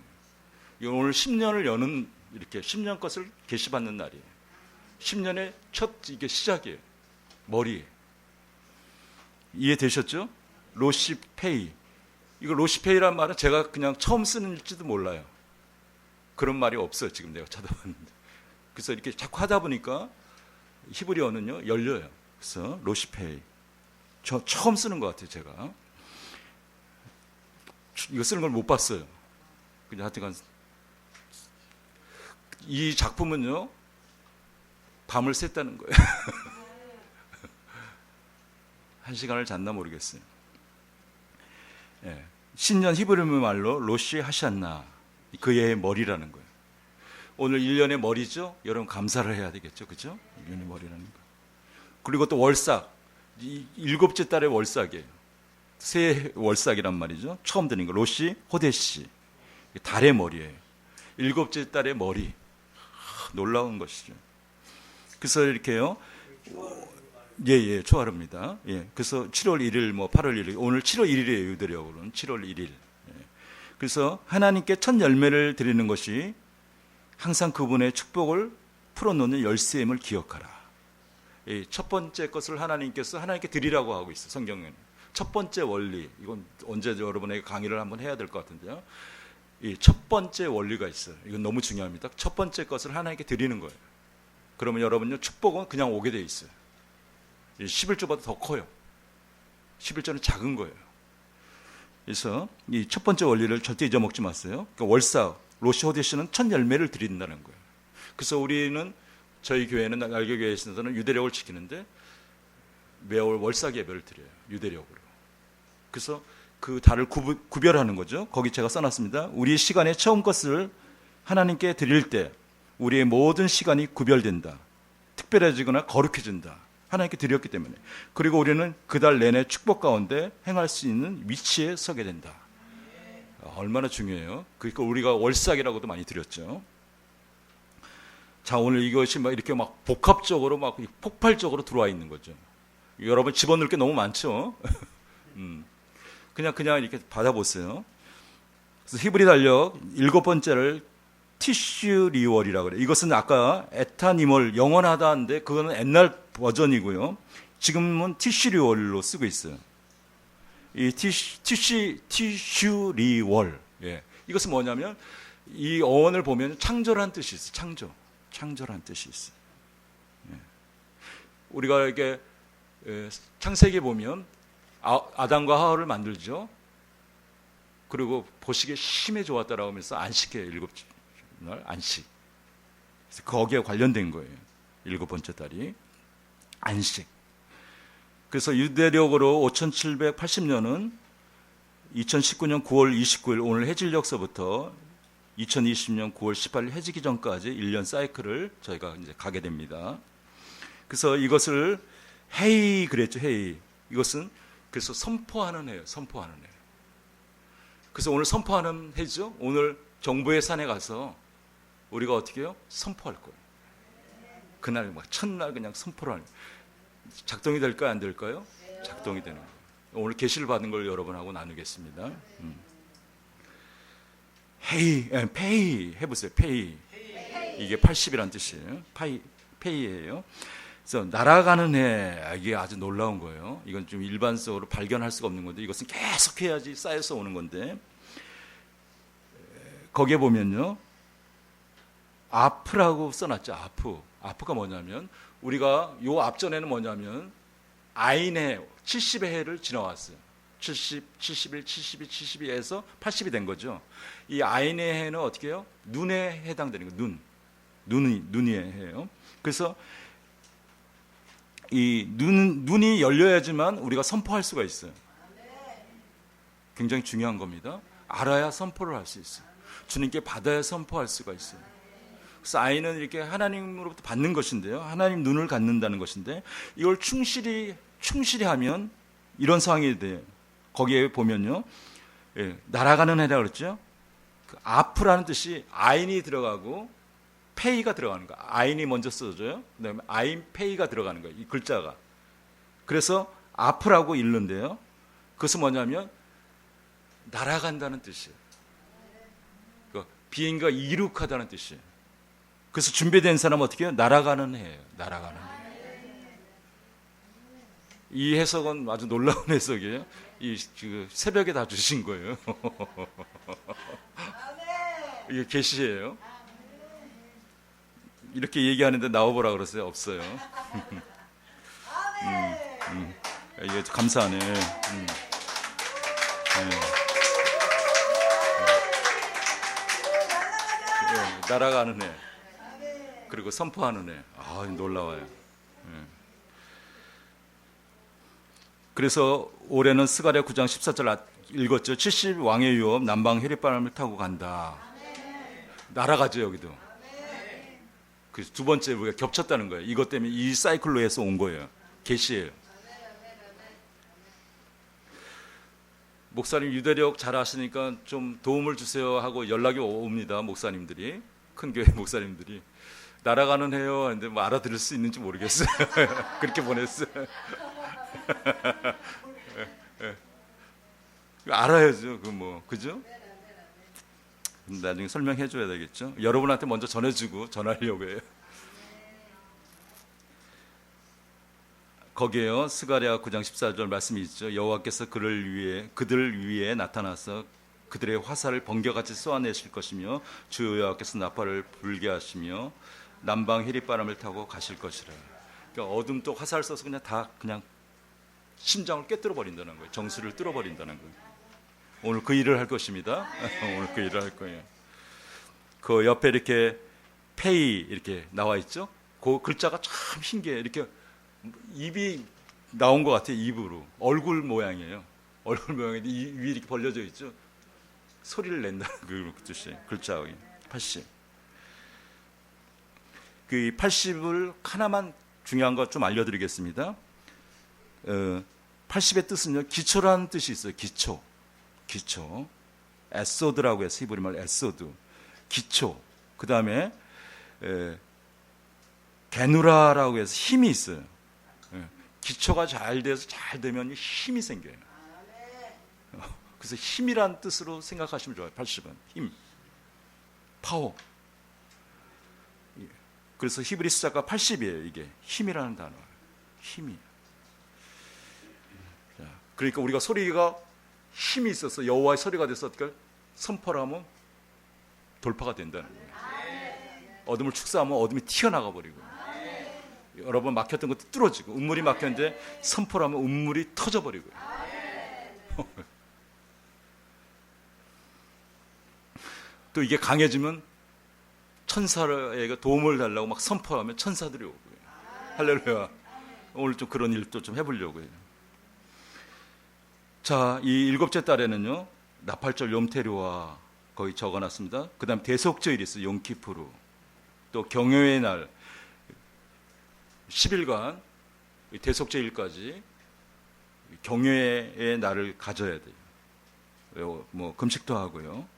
이건 오늘 10년을 여는, 이렇게 10년 것을 계시받는 날이에요. 10년의 첫 이게 시작이에요. 머리에. 이해되셨죠? 로시페이. 이거 로시페이란 말은 제가 그냥 처음 쓰는지도 몰라요. 그런 말이 없어요. 지금 내가 찾아봤는데. 그래서 이렇게 자꾸 하다 보니까 히브리어는요 열려요. 그래서 로시페이. 저 처음 쓰는 것 같아요. 제가 이거 쓰는 걸 못 봤어요. 그냥 하여튼간 이 작품은요 밤을 샜다는 거예요. 한 시간을 잤나 모르겠어요. 예. 신년 히브리 말로 로시 하샨나, 그의 머리라는 거예요. 오늘 1년의 머리죠. 여러분 감사를 해야 되겠죠, 그렇죠? 1년의 머리라는 거. 그리고 또 월삭, 7째 달의 월삭이에요. 새 월삭이란 말이죠. 처음 듣는 거. 로시 호데시, 달의 머리예요. 7째 달의 머리. 놀라운 것이죠. 그래서 이렇게요. 예, 초하루입니다. 예, 그래서 7월 1일, 뭐 8월 1일, 오늘 7월 1일이에요. 유대력으로는 7월 1일. 예. 그래서 하나님께 첫 열매를 드리는 것이 항상 그분의 축복을 풀어놓는 열쇠임을 기억하라. 이 첫 번째 것을 하나님께서 하나님께 드리라고 하고 있어요. 성경에는. 첫 번째 원리, 이건 언제 여러분에게 강의를 한번 해야 될 것 같은데요. 이 첫 번째 원리가 있어요. 이건 너무 중요합니다. 첫 번째 것을 하나님께 드리는 거예요. 그러면 여러분요, 축복은 그냥 오게 돼 있어요. 11조보다 더 커요. 11조는 작은 거예요. 그래서 이 첫 번째 원리를 절대 잊어먹지 마세요. 그러니까 월삭, 로시 호데시는 첫 열매를 드린다는 거예요. 그래서 우리는, 저희 교회는, 날개교회에서는 유대력을 지키는데 매월 월삭 예배를 드려요. 유대력으로. 그래서 그 달을 구별하는 거죠. 거기 제가 써놨습니다. 우리 시간의 처음 것을 하나님께 드릴 때 우리의 모든 시간이 구별된다. 특별해지거나 거룩해진다. 하나님께 드렸기 때문에. 그리고 우리는 그 달 내내 축복 가운데 행할 수 있는 위치에 서게 된다. 얼마나 중요해요. 그러니까 우리가 월삭이라고도 많이 드렸죠. 자, 오늘 이것이 막 이렇게 막 복합적으로 막 폭발적으로 들어와 있는 거죠. 여러분 집어넣을 게 너무 많죠. 그냥 이렇게 받아보세요. 그래서 히브리 달력 7번째를 티슈 리월이라고 그래요. 이것은 아까 에타니멀 영원하다는데 그거는 옛날 버전이고요. 지금은 티슈 리월로 쓰고 있어요. 이 티슈 리월. 예. 이것은 뭐냐면 이 어원을 보면 창조란 뜻이 있어요. 창조란 뜻이 있어요. 예. 우리가 이렇게 창세기에 보면 아담과 하와를 만들죠. 그리고 보시기에 심해 좋았다라고 하면서 안식해요. 7날 안식. 그래서 거기에 관련된 거예요. 7번째 달이 안식. 그래서 유대력으로 5780년은 2019년 9월 29일 오늘 해질녘서부터 2020년 9월 18일 해지기 전까지 1년 사이클을 저희가 이제 가게 됩니다. 그래서 이것을 해이 그랬죠. 해이. 이것은 그래서 선포하는 해예요. 선포하는 해. 그래서 오늘 선포하는 해죠. 오늘 정부의 산에 가서 우리가 어떻게 해요? 선포할 거예요. 그날 막 첫날 그냥 선포를 하는. 작동이 될까요? 안 될까요? 작동이 되는 거예요. 오늘 계시를 받은 걸 여러분하고 나누겠습니다. 페이 해보세요. 페이. 이게 80이란 뜻이에요. 페이예요. 그래서 날아가는 해, 이게 아주 놀라운 거예요. 이건 좀 일반적으로 발견할 수가 없는 건데 이것은 계속 해야지 쌓여서 오는 건데 거기에 보면요. 아프라고 써놨죠. 아프가 뭐냐면 우리가 요 앞전에는 뭐냐면 아인의 70의 해를 지나왔어요. 70, 71, 72, 72에서 80이 된 거죠. 이 아인의 해는 어떻게 해요? 눈에 해당되는 거예요. 눈이 해요. 그래서 이 눈이 열려야지만 우리가 선포할 수가 있어요. 굉장히 중요한 겁니다. 알아야 선포를 할 수 있어요. 주님께 받아야 선포할 수가 있어요. 그래서 아이는 이렇게 하나님으로부터 받는 것인데요. 하나님 눈을 갖는다는 것인데 이걸 충실히 하면 이런 상황이 돼요. 거기에 보면요. 예, 날아가는 해라 그랬죠. 그 아프라는 뜻이 아인이 들어가고 페이가 들어가는 거야. 아인이 먼저 써져요. 그다음에 아인 페이가 들어가는 거예요. 이 글자가. 그래서 아프라고 읽는데요. 그것은 뭐냐면 날아간다는 뜻이에요. 그 비행기가 이륙하다는 뜻이에요. 그래서 준비된 사람은 어떻게 해요? 날아가는 해예요. 날아가는 해. 이 해석은 아주 놀라운 해석이에요. 그 새벽에 다 주신 거예요. 이게 계시예요. 이렇게 얘기하는데 나와보라 그러세요? 없어요. 이게 감사하네. 날아가는 애. 그리고 선포하는 애. 아, 놀라워요. 그래서 올해는 스가랴 9장 14절 읽었죠. 70 왕의 유업 남방 해리바람을 타고 간다. 날아가죠 여기도. 그 두 번째 우리가 겹쳤다는 거예요. 이것 때문에 이 사이클로 해서 온 거예요. 계시예요. 목사님 유대력 잘 아시니까 좀 도움을 주세요 하고 연락이 옵니다. 목사님들이 큰 교회 목사님들이 날아가는 해요. 근데 뭐 알아들을 수 있는지 모르겠어요. 그렇게 보냈어요. 알아야죠. 그 뭐 그죠? 나중에 설명해 줘야 되겠죠. 여러분한테 먼저 전해주고 전하려고 해요. 거기에요. 스가랴 9장 14절 말씀이 있죠. 여호와께서 그들 위에 나타나서 그들의 화살을 번개같이 쏘아내실 것이며 주 여호와께서 나팔을 불게 하시며 남방 해리바람을 타고 가실 것이라. 그러니까 어둠도 화살 쏘서 그냥 심장을 꿰뚫어 버린다는 거예요. 정수를 뚫어 버린다는 거예요. 오늘 그 일을 할 것입니다. 오늘 그 일을 할 거예요. 그 옆에 이렇게 페이 이렇게 나와 있죠. 그 글자가 참 신기해요. 이렇게 입이 나온 것 같아요. 입으로. 얼굴 모양이에요. 얼굴 모양인데 입이 이렇게 벌려져 있죠. 소리를 낸다는 그 뜻이에요. 글자가 80. 그 80을 하나만 중요한 것 좀 알려드리겠습니다. 80의 뜻은요, 기초라는 뜻이 있어요. 기초. 에소드라고 해서 히브리말 에소드. 기초. 그 다음에 게누라라고 해서 힘이 있어요. 기초가 잘 돼서 잘 되면 힘이 생겨요. 그래서 힘이란 뜻으로 생각하시면 좋아요. 80은 힘, 파워. 그래서 히브리 숫자가 80이에요. 이게 힘이라는 단어. 힘이. 그러니까 우리가 소리가 힘이 있어서 여호와의 소리가 돼서 어떻게 선포를 하면 돌파가 된다는 거예요. 어둠을 축사하면 어둠이 튀어나가 버리고, 여러 번 막혔던 것도 뚫어지고, 운물이 막혔는데 선포를 하면 운물이 터져 버리고. 또 이게 강해지면 천사에게 도움을 달라고 막 선포하면 천사들이 오고요. 할렐루야. 오늘 좀 그런 일도 좀 해보려고 해요. 자, 이 일곱째 달에는요, 나팔절 욤테루아 거기 적어놨습니다. 그 다음 대속절이 있어요. 용키푸르. 또 경외의 날 10일간 대속제일까지 경외의 날을 가져야 돼요. 뭐 금식도 하고요.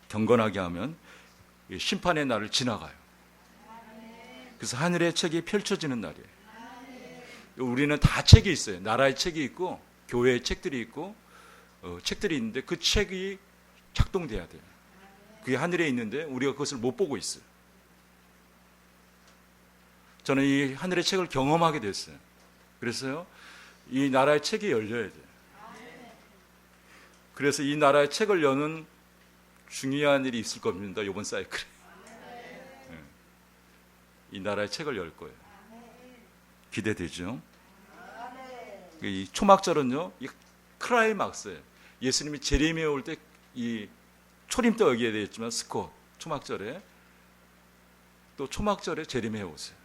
경건하게 하면 심판의 날을 지나가요. 그래서 하늘의 책이 펼쳐지는 날이에요. 우리는 다 책이 있어요. 나라의 책이 있고 교회의 책들이 있고 책들이 있는데 그 책이 작동돼야 돼요. 그게 하늘에 있는데 우리가 그것을 못 보고 있어요. 저는 이 하늘의 책을 경험하게 됐어요. 그래서요, 이 나라의 책이 열려야 돼요. 그래서 이 나라의 책을 여는 중요한 일이 있을 겁니다. 이번 사이클에. 이 나라의 책을 열 거예요. 기대되죠? 이 초막절은요, 이 크라이막스예요. 예수님이 제레미야에 올 때 이 초림도 여기에 되어 있지만 스콧 초막절에 또 초막절에 제레미야에 오세요.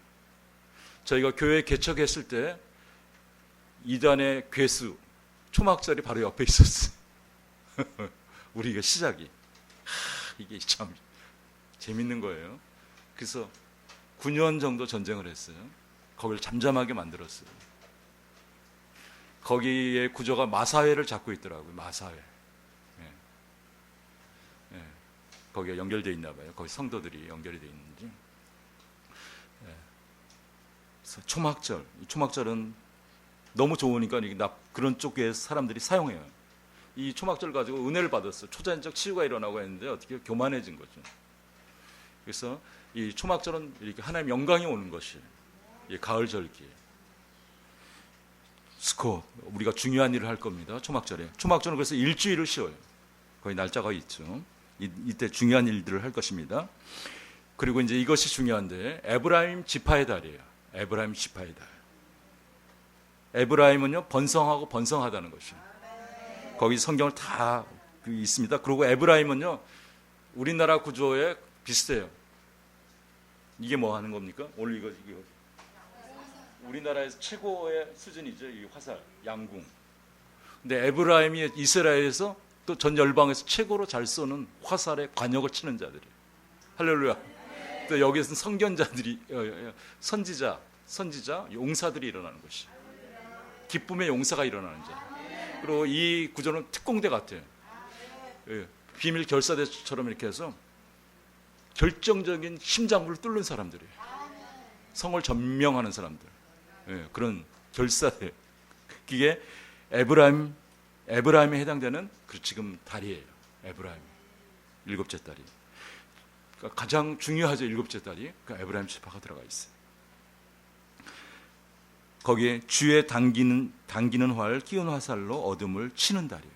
저희가 교회 개척했을 때 이단의 괴수 초막절이 바로 옆에 있었어요. 우리가 시작이 이게 참 재밌는 거예요. 그래서 9년 정도 전쟁을 했어요. 거기를 잠잠하게 만들었어요. 거기에 구조가 마사회를 잡고 있더라고요. 마사회. 예. 거기가 연결되어 있나 봐요. 거기 성도들이 연결이 되어 있는지. 예. 그래서 초막절. 이 초막절은 너무 좋으니까 그런 쪽에 사람들이 사용해요. 이 초막절 가지고 은혜를 받았어요. 초자연적 치유가 일어나고 했는데 어떻게 교만해진 거죠. 그래서 이 초막절은 이렇게 하나님의 영광이 오는 것이 가을 절기에 스콧 우리가 중요한 일을 할 겁니다. 초막절에. 초막절은 그래서 일주일을 쉬어요. 거의 날짜가 있죠. 이때 중요한 일들을 할 것입니다. 그리고 이제 이것이 중요한데 에브라임 지파의 달이에요. 에브라임 지파의 달. 에브라임은요 번성하고 번성하다는 것이에요. 거기 성경을 다 있습니다. 그리고 에브라임은요 우리나라 구조에 비슷해요. 이게 뭐 하는 겁니까? 오늘 이거 우리나라에서 최고의 수준이죠. 이 화살, 양궁. 근데 에브라임이 이스라엘에서 또 전 열방에서 최고로 잘 쏘는 화살에 관역을 치는 자들이에요. 할렐루야. 또 여기에서는 성견자들이 선지자, 용사들이 일어나는 것이. 기쁨의 용사가 일어나는 자. 그리고 이 구조는 특공대 같아요. 비밀 결사대처럼 이렇게 해서 결정적인 심장부를 뚫는 사람들이에요. 성을 점령하는 사람들. 그런 결사대. 그게 에브라임에 해당되는 지금 달이에요. 에브라임. 일곱째 달이. 그러니까 가장 중요하죠. 일곱째 달이. 그러니까 에브라임 지파가 들어가 있어요. 거기에 주의 당기는 활, 끼운 화살로 어둠을 치는 달이에요.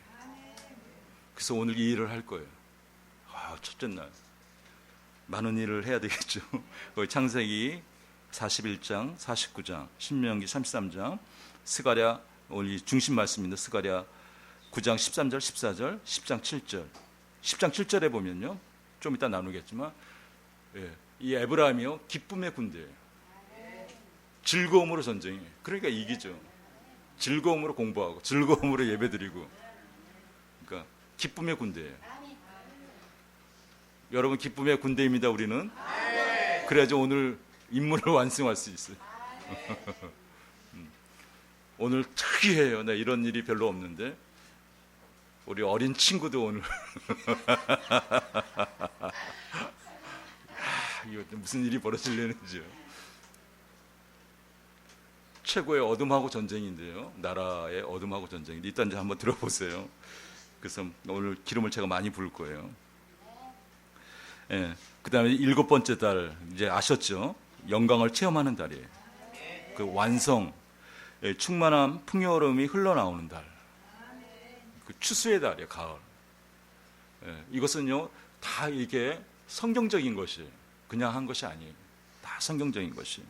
그래서 오늘 이 일을 할 거예요. 첫째 날. 많은 일을 해야 되겠죠. 거기 창세기 41장, 49장, 신명기 33장, 스가랴 오늘 중심 말씀입니다. 스가랴 9장 13절, 14절, 10장 7절. 10장 7절에 보면요. 좀 이따 나누겠지만 이 에브라임이요. 기쁨의 군대예요. 즐거움으로 전쟁이에요. 그러니까 이기죠. 즐거움으로 공부하고 즐거움으로 예배드리고, 그러니까 기쁨의 군대예요. 여러분 기쁨의 군대입니다. 우리는 그래야지 오늘 임무를 완성할 수 있어요. 오늘 특이해요. 나 이런 일이 별로 없는데 우리 어린 친구도 오늘 이거 무슨 일이 벌어지려는지요. 최고의 어둠하고 전쟁인데요. 나라의 어둠하고 전쟁인데 일단 이제 한번 들어보세요. 그래서 오늘 기름을 제가 많이 부을 거예요. 예, 그다음에 7번째 달 이제 아셨죠? 영광을 체험하는 달이에요. 그 완성, 예, 충만한 풍요로움이 흘러나오는 달. 그 추수의 달이에요. 가을. 예, 이것은요 다 이게 성경적인 것이에요. 그냥 한 것이 아니에요. 다 성경적인 것이에요.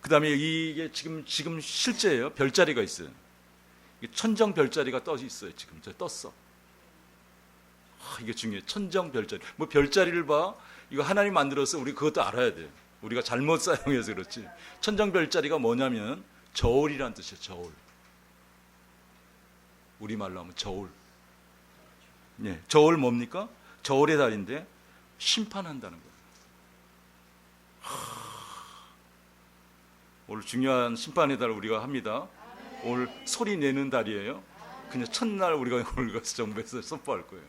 그다음에 이게 지금 실제예요. 별자리가 있어요. 천정 별자리가 떠 있어요. 지금 저 떴어. 이게 중요해요. 천정 별자리. 뭐 별자리를 봐. 이거 하나님 만들어서 우리 그것도 알아야 돼요. 우리가 잘못 사용해서 그렇지. 천정 별자리가 뭐냐면 저울이란 뜻이에요. 저울. 우리말로 하면 저울. 네, 저울 뭡니까? 저울의 달인데 심판한다는 거예요. 오늘 중요한 심판의 달을 우리가 합니다. 오늘 소리 내는 달이에요. 그냥 첫날 우리가 오늘 가서 정부에서 선포할 거예요.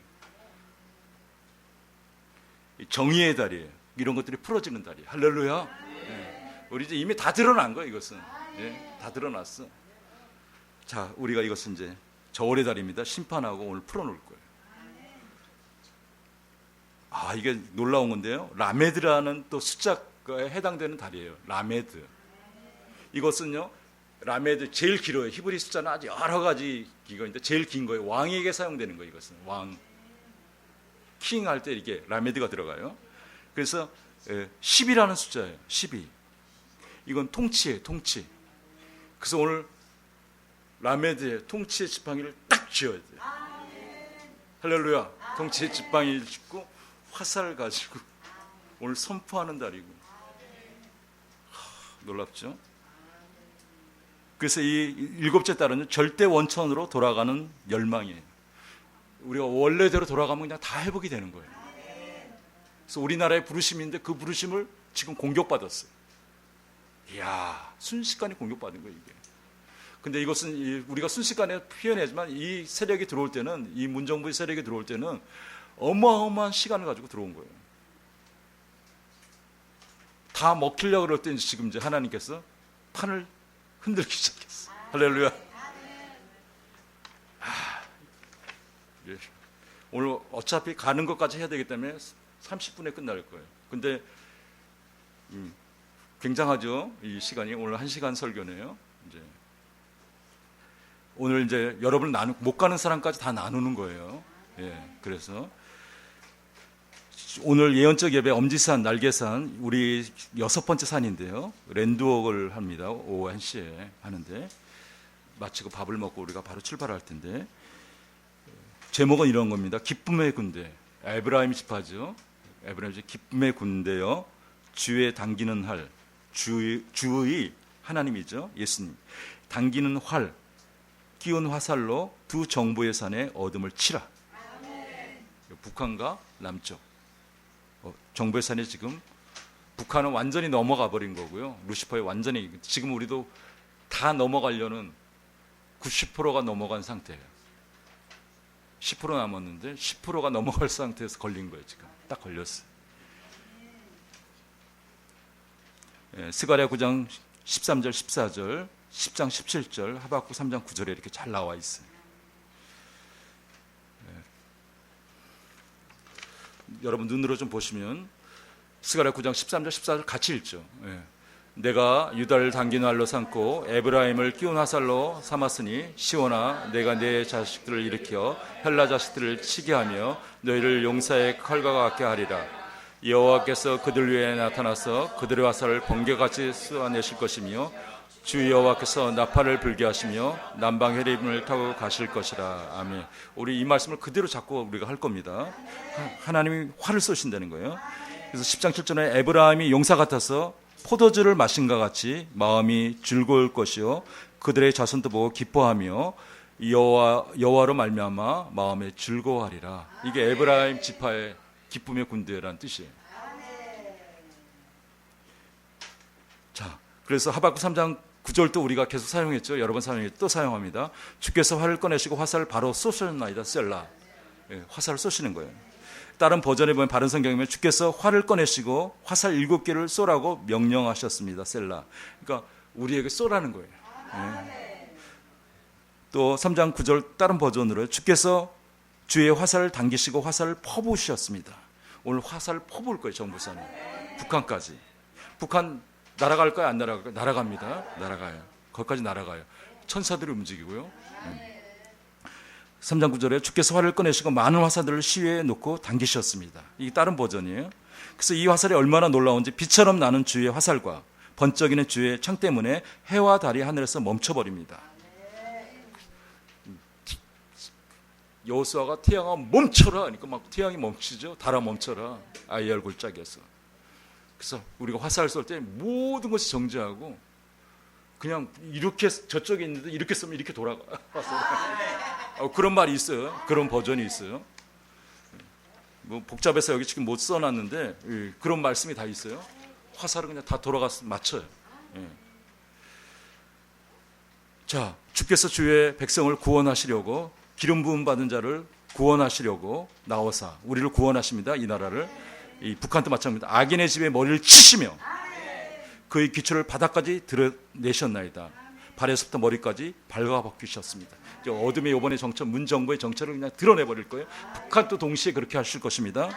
정의의 달이에요. 이런 것들이 풀어지는 달이에요. 할렐루야. 네. 우리 이제 이미 다 드러난 거예요. 이것은 네, 다 드러났어. 자, 우리가 이것은 이제 저울의 달입니다. 심판하고 오늘 풀어놓을 거예요. 아, 이게 놀라운 건데요. 라메드라는 또 숫자에 해당되는 달이에요. 라메드. 이것은요, 라메드 제일 길어요. 히브리 숫자는 아주 여러 가지 기거인데 제일 긴 거예요. 왕에게 사용되는 거예요. 이것은 왕, 킹 할 때 이게 라메드가 들어가요. 그래서 10이라는 숫자예요. 12. 이건 통치예요. 통치. 그래서 오늘 라메드의 통치의 지팡이를 딱 쥐어야 돼요. 할렐루야. 통치의 지팡이를 짚고 화살을 가지고 오늘 선포하는 달이고. 놀랍죠? 그래서 이 7째 달은 절대 원천으로 돌아가는 열망이에요. 우리가 원래대로 돌아가면 그냥 다 회복이 되는 거예요. 그래서 우리나라의 부르심인데 그 부르심을 지금 공격받았어요. 이야, 순식간에 공격받은 거예요, 이게. 근데 이것은 우리가 순식간에 표현하지만 이 세력이 들어올 때는, 이 문정부의 세력이 들어올 때는 어마어마한 시간을 가지고 들어온 거예요. 다 먹히려고 그럴 때 지금 이제 하나님께서 판을 흔들기 시작했어. 할렐루야. 예. 오늘 어차피 가는 것까지 해야 되기 때문에 30분에 끝날 거예요. 근데 굉장하죠. 이 시간이 오늘 1시간 설교네요. 이제 오늘 이제 여러분 못 가는 사람까지 다 나누는 거예요. 예. 그래서 오늘 예언적 예배 엄지산, 날개산 우리 6번째 산인데요. 랜드웍을 합니다. 오후 1시에 하는데 마치고 밥을 먹고 우리가 바로 출발할 텐데 제목은 이런 겁니다. 기쁨의 군대. 에브라임 지파죠. 에브라임 지파 기쁨의 군대요. 주에 당기는 활. 주의 하나님이죠. 예수님. 당기는 활. 끼운 화살로 두 정부의 산에 어둠을 치라. 북한과 남쪽. 정부의 산에 지금 북한은 완전히 넘어가 버린 거고요. 루시퍼에 완전히 지금 우리도 다 넘어가려는 90%가 넘어간 상태예요. 10% 남았는데 10%가 넘어갈 상태에서 걸린 거예요. 지금 딱 걸렸어요. 스가랴 9장 13절 14절 10장 17절 하박국 3장 9절에 이렇게 잘 나와 있어요. 여러분 눈으로 좀 보시면 스가랴 9장 13절 14절 같이 읽죠. 내가 유다를 당긴 활로 삼고 에브라임을 끼운 화살로 삼았으니 시온아 내가 내 자식들을 일으켜 헬라 자식들을 치게 하며 너희를 용사의 칼과 같게 하리라. 여호와께서 그들 위에 나타나서 그들의 화살을 번개같이 쏘아내실 것이며 주 여호와께서 나팔을 불게 하시며 남방 헤립을 타고 가실 것이라. 아멘. 우리 이 말씀을 그대로 잡고 우리가 할 겁니다. 하나님이 활을 쏘신다는 거예요. 그래서 10장 7절에 에브라임이 용사 같아서 포도주를 마신 것 같이 마음이 즐거울 것이요 그들의 자손도 보고 기뻐하며 여호와로 말미암아 마음에 즐거워하리라. 이게 에브라임 지파의 기쁨의 군대라는 뜻이에요. 자, 그래서 하박국 3장 9절도 우리가 계속 사용했죠. 여러 번 사용했죠. 또 사용합니다. 주께서 활을 꺼내시고 화살을 바로 쏘셨나이다. 셀라. 예, 화살을 쏘시는 거예요. 다른 버전에 보면 바른 성경이면 주께서 활을 꺼내시고 화살 7개를 쏘라고 명령하셨습니다. 셀라. 그러니까 우리에게 쏘라는 거예요. 예. 또 3장 9절 다른 버전으로 주께서 주의 화살을 당기시고 화살을 퍼부으셨습니다. 오늘 화살을 퍼부을 거예요. 정부사는 북한까지. 북한 날아갈까요? 안 날아갈까요? 날아갑니다. 날아가요. 거기까지 날아가요. 천사들이 움직이고요. 3장 9절에 주께서 활을 꺼내시고 많은 화살들을 시위에 놓고 당기셨습니다. 이게 다른 버전이에요. 그래서 이 화살이 얼마나 놀라운지 빛처럼 나는 주의 화살과 번쩍이는 주의 창 때문에 해와 달이 하늘에서 멈춰버립니다. 여호수아가 태양아 멈춰라 하니까 막 태양이 멈추죠. 달아 멈춰라. IR 골짜기에서. 그래서 우리가 화살을 쏠 때 모든 것이 정지하고 그냥 이렇게 저쪽에 있는데 이렇게 쏘면 이렇게 돌아가. 그런 말이 있어요. 그런 버전이 있어요. 뭐 복잡해서 여기 지금 못 써놨는데 그런 말씀이 다 있어요. 화살은 그냥 다 돌아가서 맞춰요. 예. 자, 주께서 주의 백성을 구원하시려고 기름 부음 받은 자를 구원하시려고 나오사 우리를 구원하십니다. 이 나라를. 이 북한도 마찬가지입니다. 악인의 집에 머리를 치시며 그의 기초를 바닥까지 드러내셨나이다. 발에서부터 머리까지 발가 벗기셨습니다. 이제 어둠의 이번에 정처 문정부의 정체를 그냥 드러내버릴 거예요. 북한도 동시에 그렇게 하실 것입니다.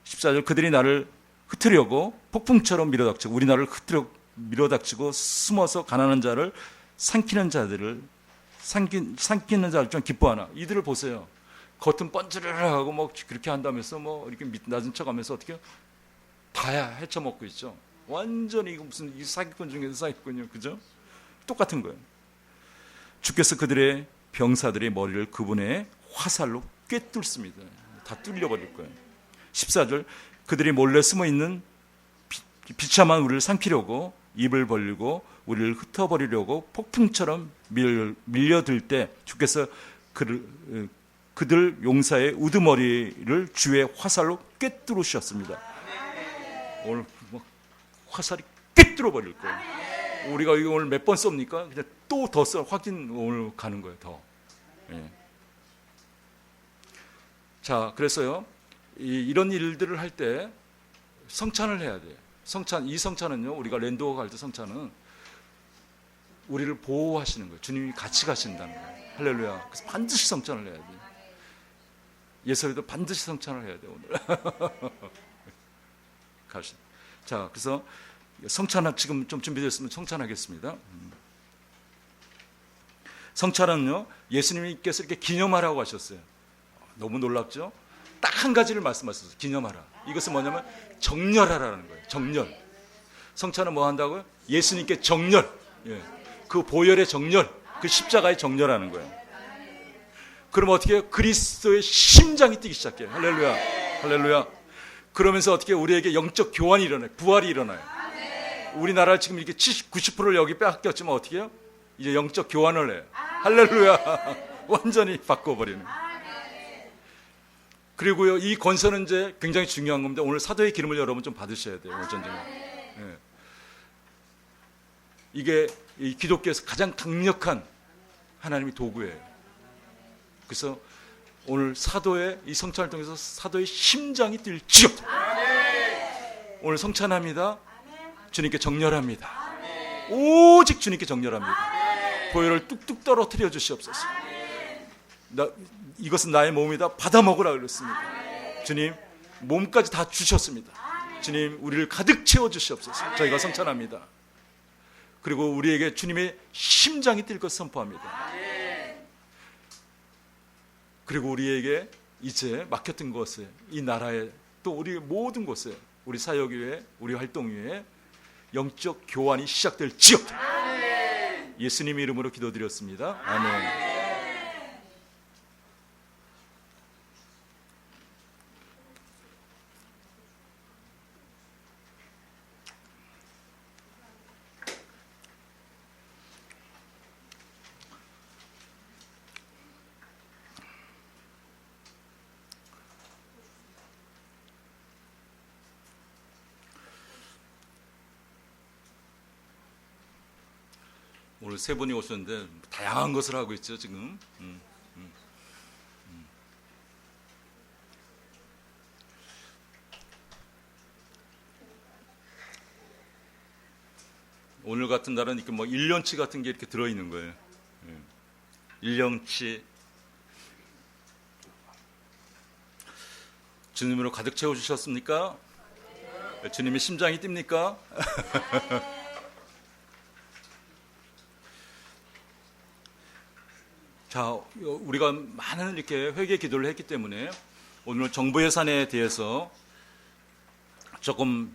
14절 그들이 나를 흩으려고 폭풍처럼 밀어닥치고 우리나라를 밀어닥치고 숨어서 가난한 자를 삼키는 자들을 삼키는 자를 좀 기뻐하나. 이들을 보세요. 겉은 번지르르하고 뭐 그렇게 한다면서 뭐 이렇게 낮은 척하면서 어떻게 다야 헤쳐먹고 있죠. 완전히 이거 무슨 이 사기꾼 중에서 사기꾼이요, 그죠? 똑같은 거예요. 주께서 그들의 병사들의 머리를 그분의 화살로 꿰뚫습니다. 다 뚫려버릴 거예요. 14절 그들이 몰래 숨어 있는 비참한 우리를 삼키려고 입을 벌리고 우리를 흩어버리려고 폭풍처럼 밀려들 때 주께서 그들 용사의 우두머리를 주의 화살로 꿰뚫으셨습니다. 오늘 화살이 꿰뚫어 버릴 거예요. 우리가 이거 오늘 몇 번 쏩니까? 그냥 또 더 써 확진 오늘 가는 거예요. 더. 예. 자, 그래서요 이런 일들을 할 때 성찬을 해야 돼요. 이 성찬은요 우리가 랜드워크 갈 때 성찬은 우리를 보호하시는 거예요. 주님이 같이 가신다는 거예요. 할렐루야. 그래서 반드시 성찬을 해야 돼요. 예설에도 반드시 성찬을 해야 돼요. 오늘. 자, 그래서 성찬 지금 좀 준비됐으면 성찬하겠습니다. 성찬은요 예수님께서 이렇게 기념하라고 하셨어요. 너무 놀랍죠? 딱 한 가지를 말씀하셨어요. 기념하라. 이것은 뭐냐면 정렬하라는 거예요. 정렬. 성찬은 뭐 한다고요? 예수님께 정렬. 예. 그 보혈의 정렬, 그 십자가의 정렬하는 거예요. 그럼 어떻게 해요? 그리스도의 심장이 뛰기 시작해요. 할렐루야. 할렐루야. 그러면서 어떻게 우리에게 영적 교환이 일어나요. 부활이 일어나요. 우리나라 지금 이렇게 70, 90%를 여기 빼앗겼지만 어떻게 해요? 이제 영적 교환을 해요. 할렐루야. 완전히 바꿔버리는. 그리고요, 이 권세는 이제 굉장히 중요한 겁니다. 오늘 사도의 기름을 여러분 좀 받으셔야 돼요. 어쩐지. 예. 이게 이 기독교에서 가장 강력한 하나님의 도구예요. 그래서 오늘 사도의 이 성찬을 통해서 사도의 심장이 뛸지어다. 오늘 성찬합니다. 주님께 정렬합니다. 오직 주님께 정렬합니다. 보혈을 뚝뚝 떨어뜨려 주시옵소서. 이것은 나의 몸이다. 받아 먹으라 그랬습니다. 주님 몸까지 다 주셨습니다. 주님 우리를 가득 채워 주시옵소서. 저희가 성찬합니다. 그리고 우리에게 주님의 심장이 뛸 것을 선포합니다. 그리고 우리에게 이제 막혔던 곳에 이 나라에 또 우리 모든 곳에 우리 사역위에 우리 활동위에 영적 교환이 시작될지어다. 예수님의 이름으로 기도드렸습니다. 아멘. 오늘 세 분이 오셨는데 다양한 것을 하고 있죠 지금. 오늘 같은 날은 이렇게 뭐 1년치 같은 게 이렇게 들어있는 거예요. 1년치 주님으로 가득 채워주셨습니까? 주님의 심장이 뜁니까? 자, 우리가 많은 이렇게 회개 기도를 했기 때문에 오늘 정부 예산에 대해서 조금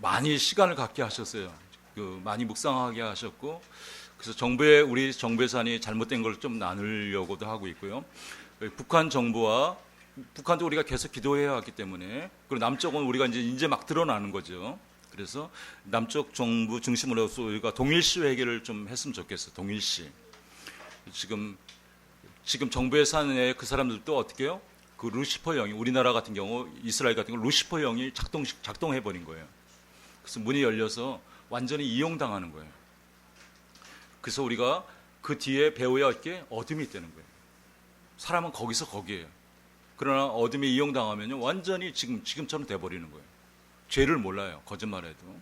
많이 시간을 갖게 하셨어요. 많이 묵상하게 하셨고, 그래서 우리 정부 예산이 잘못된 걸 좀 나누려고도 하고 있고요. 북한 정부와 북한도 우리가 계속 기도해야 하기 때문에, 그리고 남쪽은 우리가 이제 막 드러나는 거죠. 그래서 남쪽 정부 중심으로서 우리가 동일시 회개를 좀 했으면 좋겠어요. 동일시. 지금 정부 예산에 그 사람들도 어떻게 해요? 그 루시퍼 영이, 우리나라 같은 경우 이스라엘 같은 경우 루시퍼 영이 작동해 버린 거예요. 그래서 문이 열려서 완전히 이용당하는 거예요. 그래서 우리가 그 뒤에 배워야 할 게 어둠이 있다는 거예요. 사람은 거기서 거기에요. 그러나 어둠에 이용당하면요 완전히 지금처럼 돼버리는 거예요. 죄를 몰라요. 거짓말해도.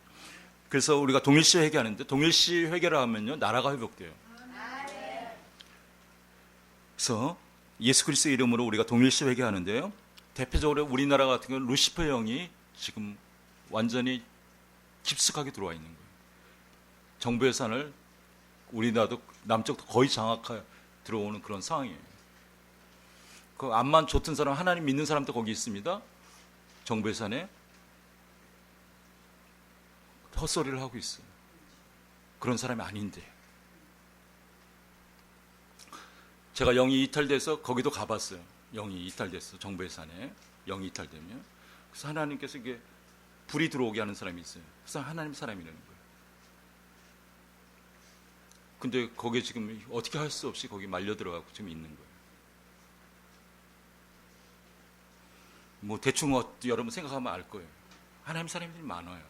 그래서 우리가 동일시 회개하는데, 동일시 회개를 하면요 나라가 회복돼요. 그래서 예수 그리스도의 이름으로 우리가 동일시 회개하는데요, 대표적으로 우리나라 같은 경우는 루시퍼 영이 지금 완전히 깊숙하게 들어와 있는 거예요. 정부 예산을 우리나라도 남쪽도 거의 장악해 들어오는 그런 상황이에요. 그 암만 좋던 사람, 하나님 믿는 사람도 거기 있습니다. 정부 예산에 헛소리를 하고 있어요. 그런 사람이 아닌데. 제가 영이 이탈돼서 거기도 가봤어요. 영이 이탈됐어. 정부 예산에 영이 이탈되면. 그래서 하나님께서 이게 불이 들어오게 하는 사람이 있어요. 그래서 하나님 사람이라는 거예요. 근데 거기에 지금 어떻게 할 수 없이 거기 말려 들어가고 지금 있는 거예요. 뭐 대충 여러분 생각하면 알 거예요. 하나님 사람들이 많아요.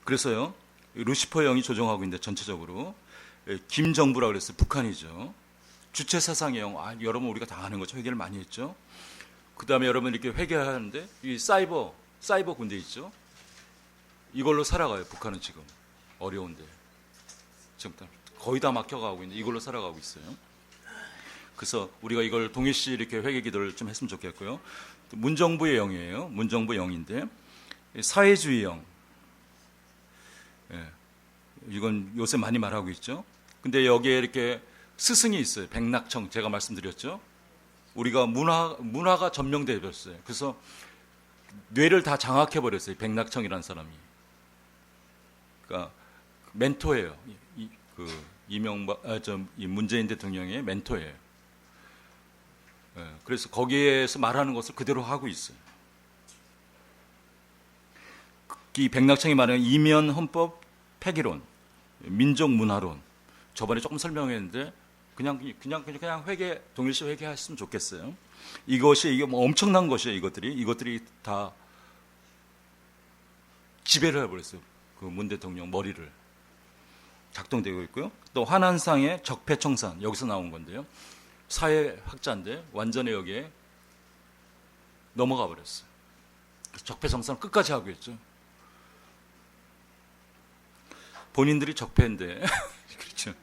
그래서요, 루시퍼 영이 조종하고 있는데 전체적으로 김정부라고 그랬어요. 북한이죠. 주체 사상의 영. 여러분 우리가 당하는 거죠. 회개를 많이 했죠. 그 다음에 여러분 이렇게 회개하는데 이 사이버 군대 있죠. 이걸로 살아가요. 북한은 지금 어려운데 지금 거의 다 막혀가고 있는데 이걸로 살아가고 있어요. 그래서 우리가 이걸 동일시 이렇게 회개 기도를 좀 했으면 좋겠고요. 문정부의 영이에요. 문정부 영인데 사회주의 영. 이건 요새 많이 말하고 있죠. 근데 여기에 이렇게 스승이 있어요. 백낙청, 제가 말씀드렸죠. 우리가 문화가 점령되어 버렸어요. 그래서 뇌를 다 장악해 버렸어요. 백낙청이라는 사람이. 그러니까 멘토예요. 이 문재인 대통령의 멘토예요. 그래서 거기에서 말하는 것을 그대로 하고 있어요. 이 백낙청이 말하는 이면 헌법 폐기론, 민족 문화론. 저번에 조금 설명했는데 그냥 동일시 회개했으면 좋겠어요. 이게 뭐 엄청난 것이에요. 이것들이 다 지배를 해버렸어요. 그 문 대통령 머리를 작동되고 있고요. 또 환한상의 적폐청산, 여기서 나온 건데요. 사회학자인데 완전히 여기에 넘어가 버렸어요. 적폐청산 끝까지 하고 있죠. 본인들이 적폐인데 그렇죠.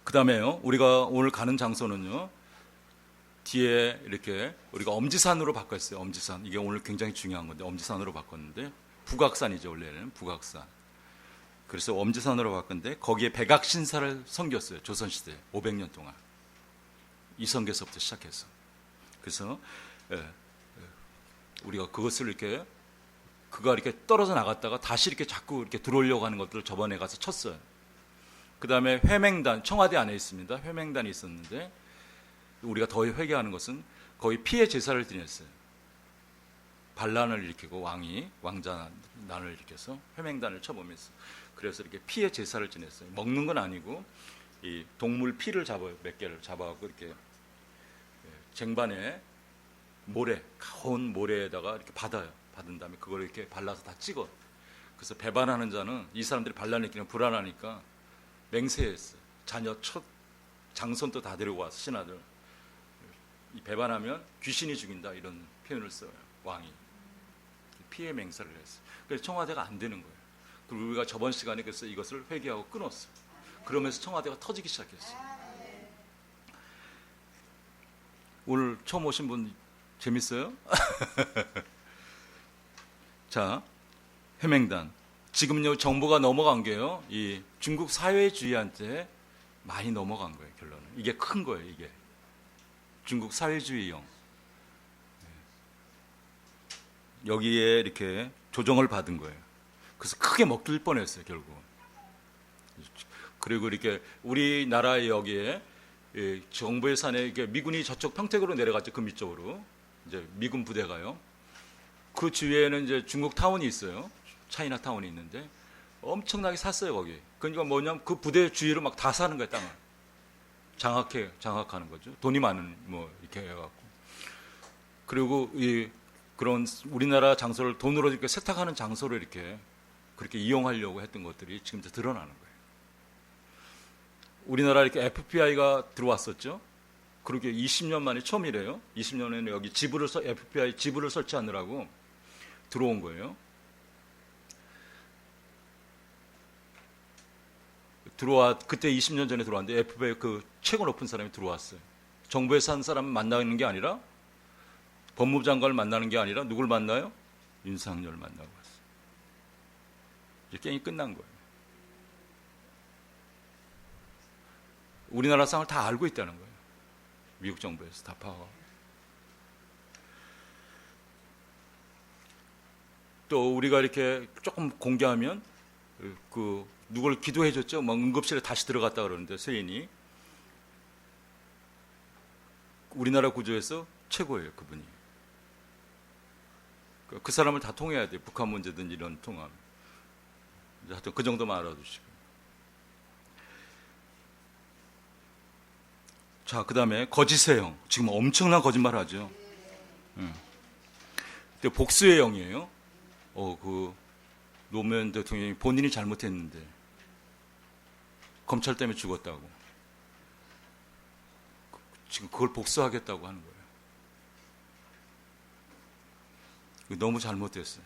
그 다음에요, 우리가 오늘 가는 장소는요, 뒤에 이렇게 우리가 엄지산으로 바꿨어요. 엄지산. 이게 오늘 굉장히 중요한 건데 엄지산으로 바꿨는데, 북악산이죠. 원래는 북악산. 그래서 엄지산으로 바꿨는데 거기에 백악신사를 섬겼어요. 조선시대 500년 동안. 이성계서부터 시작해서. 그래서 우리가 그것을 그가 이렇게 떨어져 나갔다가 다시 이렇게 자꾸 이렇게 들어오려고 하는 것들을 저번에 가서 쳤어요. 그 다음에 회맹단, 청와대 안에 있습니다. 회맹단이 있었는데 우리가 더 회개하는 것은 거의 피해 제사를 드렸어요. 반란을 일으키고 왕자난을 일으켜서 회맹단을 쳐보면서, 그래서 이렇게 피해 제사를 지냈어요. 먹는 건 아니고 이 동물 피를 몇 개를 잡아갖고 이렇게 쟁반에 가온 모래에다가 이렇게 받은 다음에 그걸 이렇게 발라서 다 찍어. 그래서 배반하는 자는 이 사람들이 반란일으키면 불안하니까 맹세했어요. 자녀 첫 장손도 다 데리고 와서 신하들 이 배반하면 귀신이 죽인다 이런 표현을 써요. 왕이 피해 맹세를 했어요. 그래서 청와대가 안 되는 거예요. 그리고 우리가 저번 시간에 그래서 이것을 회개하고 끊었어요. 그러면서 청와대가 터지기 시작했어요. 오늘 처음 오신 분 재밌어요? 자, 해맹단. 지금요 정부가 넘어간 게요. 이 중국 사회주의한테 많이 넘어간 거예요. 결론은 이게 큰 거예요. 이게 중국 사회주의형 여기에 이렇게 조정을 받은 거예요. 그래서 크게 먹힐 뻔했어요. 결국. 그리고 이렇게 우리나라 여기에 정부의 산에 미군이 저쪽 평택으로 내려갔죠. 금미 쪽으로 이제 미군 부대가요. 그 주위에는 이제 중국 타운이 있어요. 차이나 타운이 있는데 엄청나게 샀어요 거기. 그러니까 뭐냐면 그 부대 주위로 막 다 사는 거예요 땅을. 장악하는 거죠. 돈이 많은 뭐 이렇게 해갖고. 그리고 이 그런 우리나라 장소를 돈으로 이렇게 세탁하는 장소를 이렇게 그렇게 이용하려고 했던 것들이 지금 이제 드러나는 거예요. 우리나라 이렇게 FPI가 들어왔었죠. 그렇게 20년 만에 처음이래요. 20년에는 여기 FBI 지부를 설치하느라고 들어온 거예요. 그때 20년 전에 들어왔는데 FBI 그 최고 높은 사람이 들어왔어요. 정부에서 한 사람 만나는 게 아니라 법무부 장관을 만나는 게 아니라 누굴 만나요? 윤석열을 만나고 왔어요. 이제 게임이 끝난 거예요. 우리나라 상황을 다 알고 있다는 거예요. 미국 정부에서 다 파악하고. 또 우리가 이렇게 조금 공개하면 그 누굴 기도해 줬죠. 막 응급실에 다시 들어갔다 그러는데 세인이 우리나라 구조에서 최고예요. 그분이. 그 사람을 다 통해야 돼요. 북한 문제든 이런 통합. 하여튼 그 정도만 알아두시고. 자, 그 다음에 거짓의 영. 지금 엄청난 거짓말 하죠. 근데 복수의 영이에요. 그 노무현 대통령이 본인이 잘못했는데 검찰 때문에 죽었다고. 지금 그걸 복수하겠다고 하는 거예요. 너무 잘못됐어요.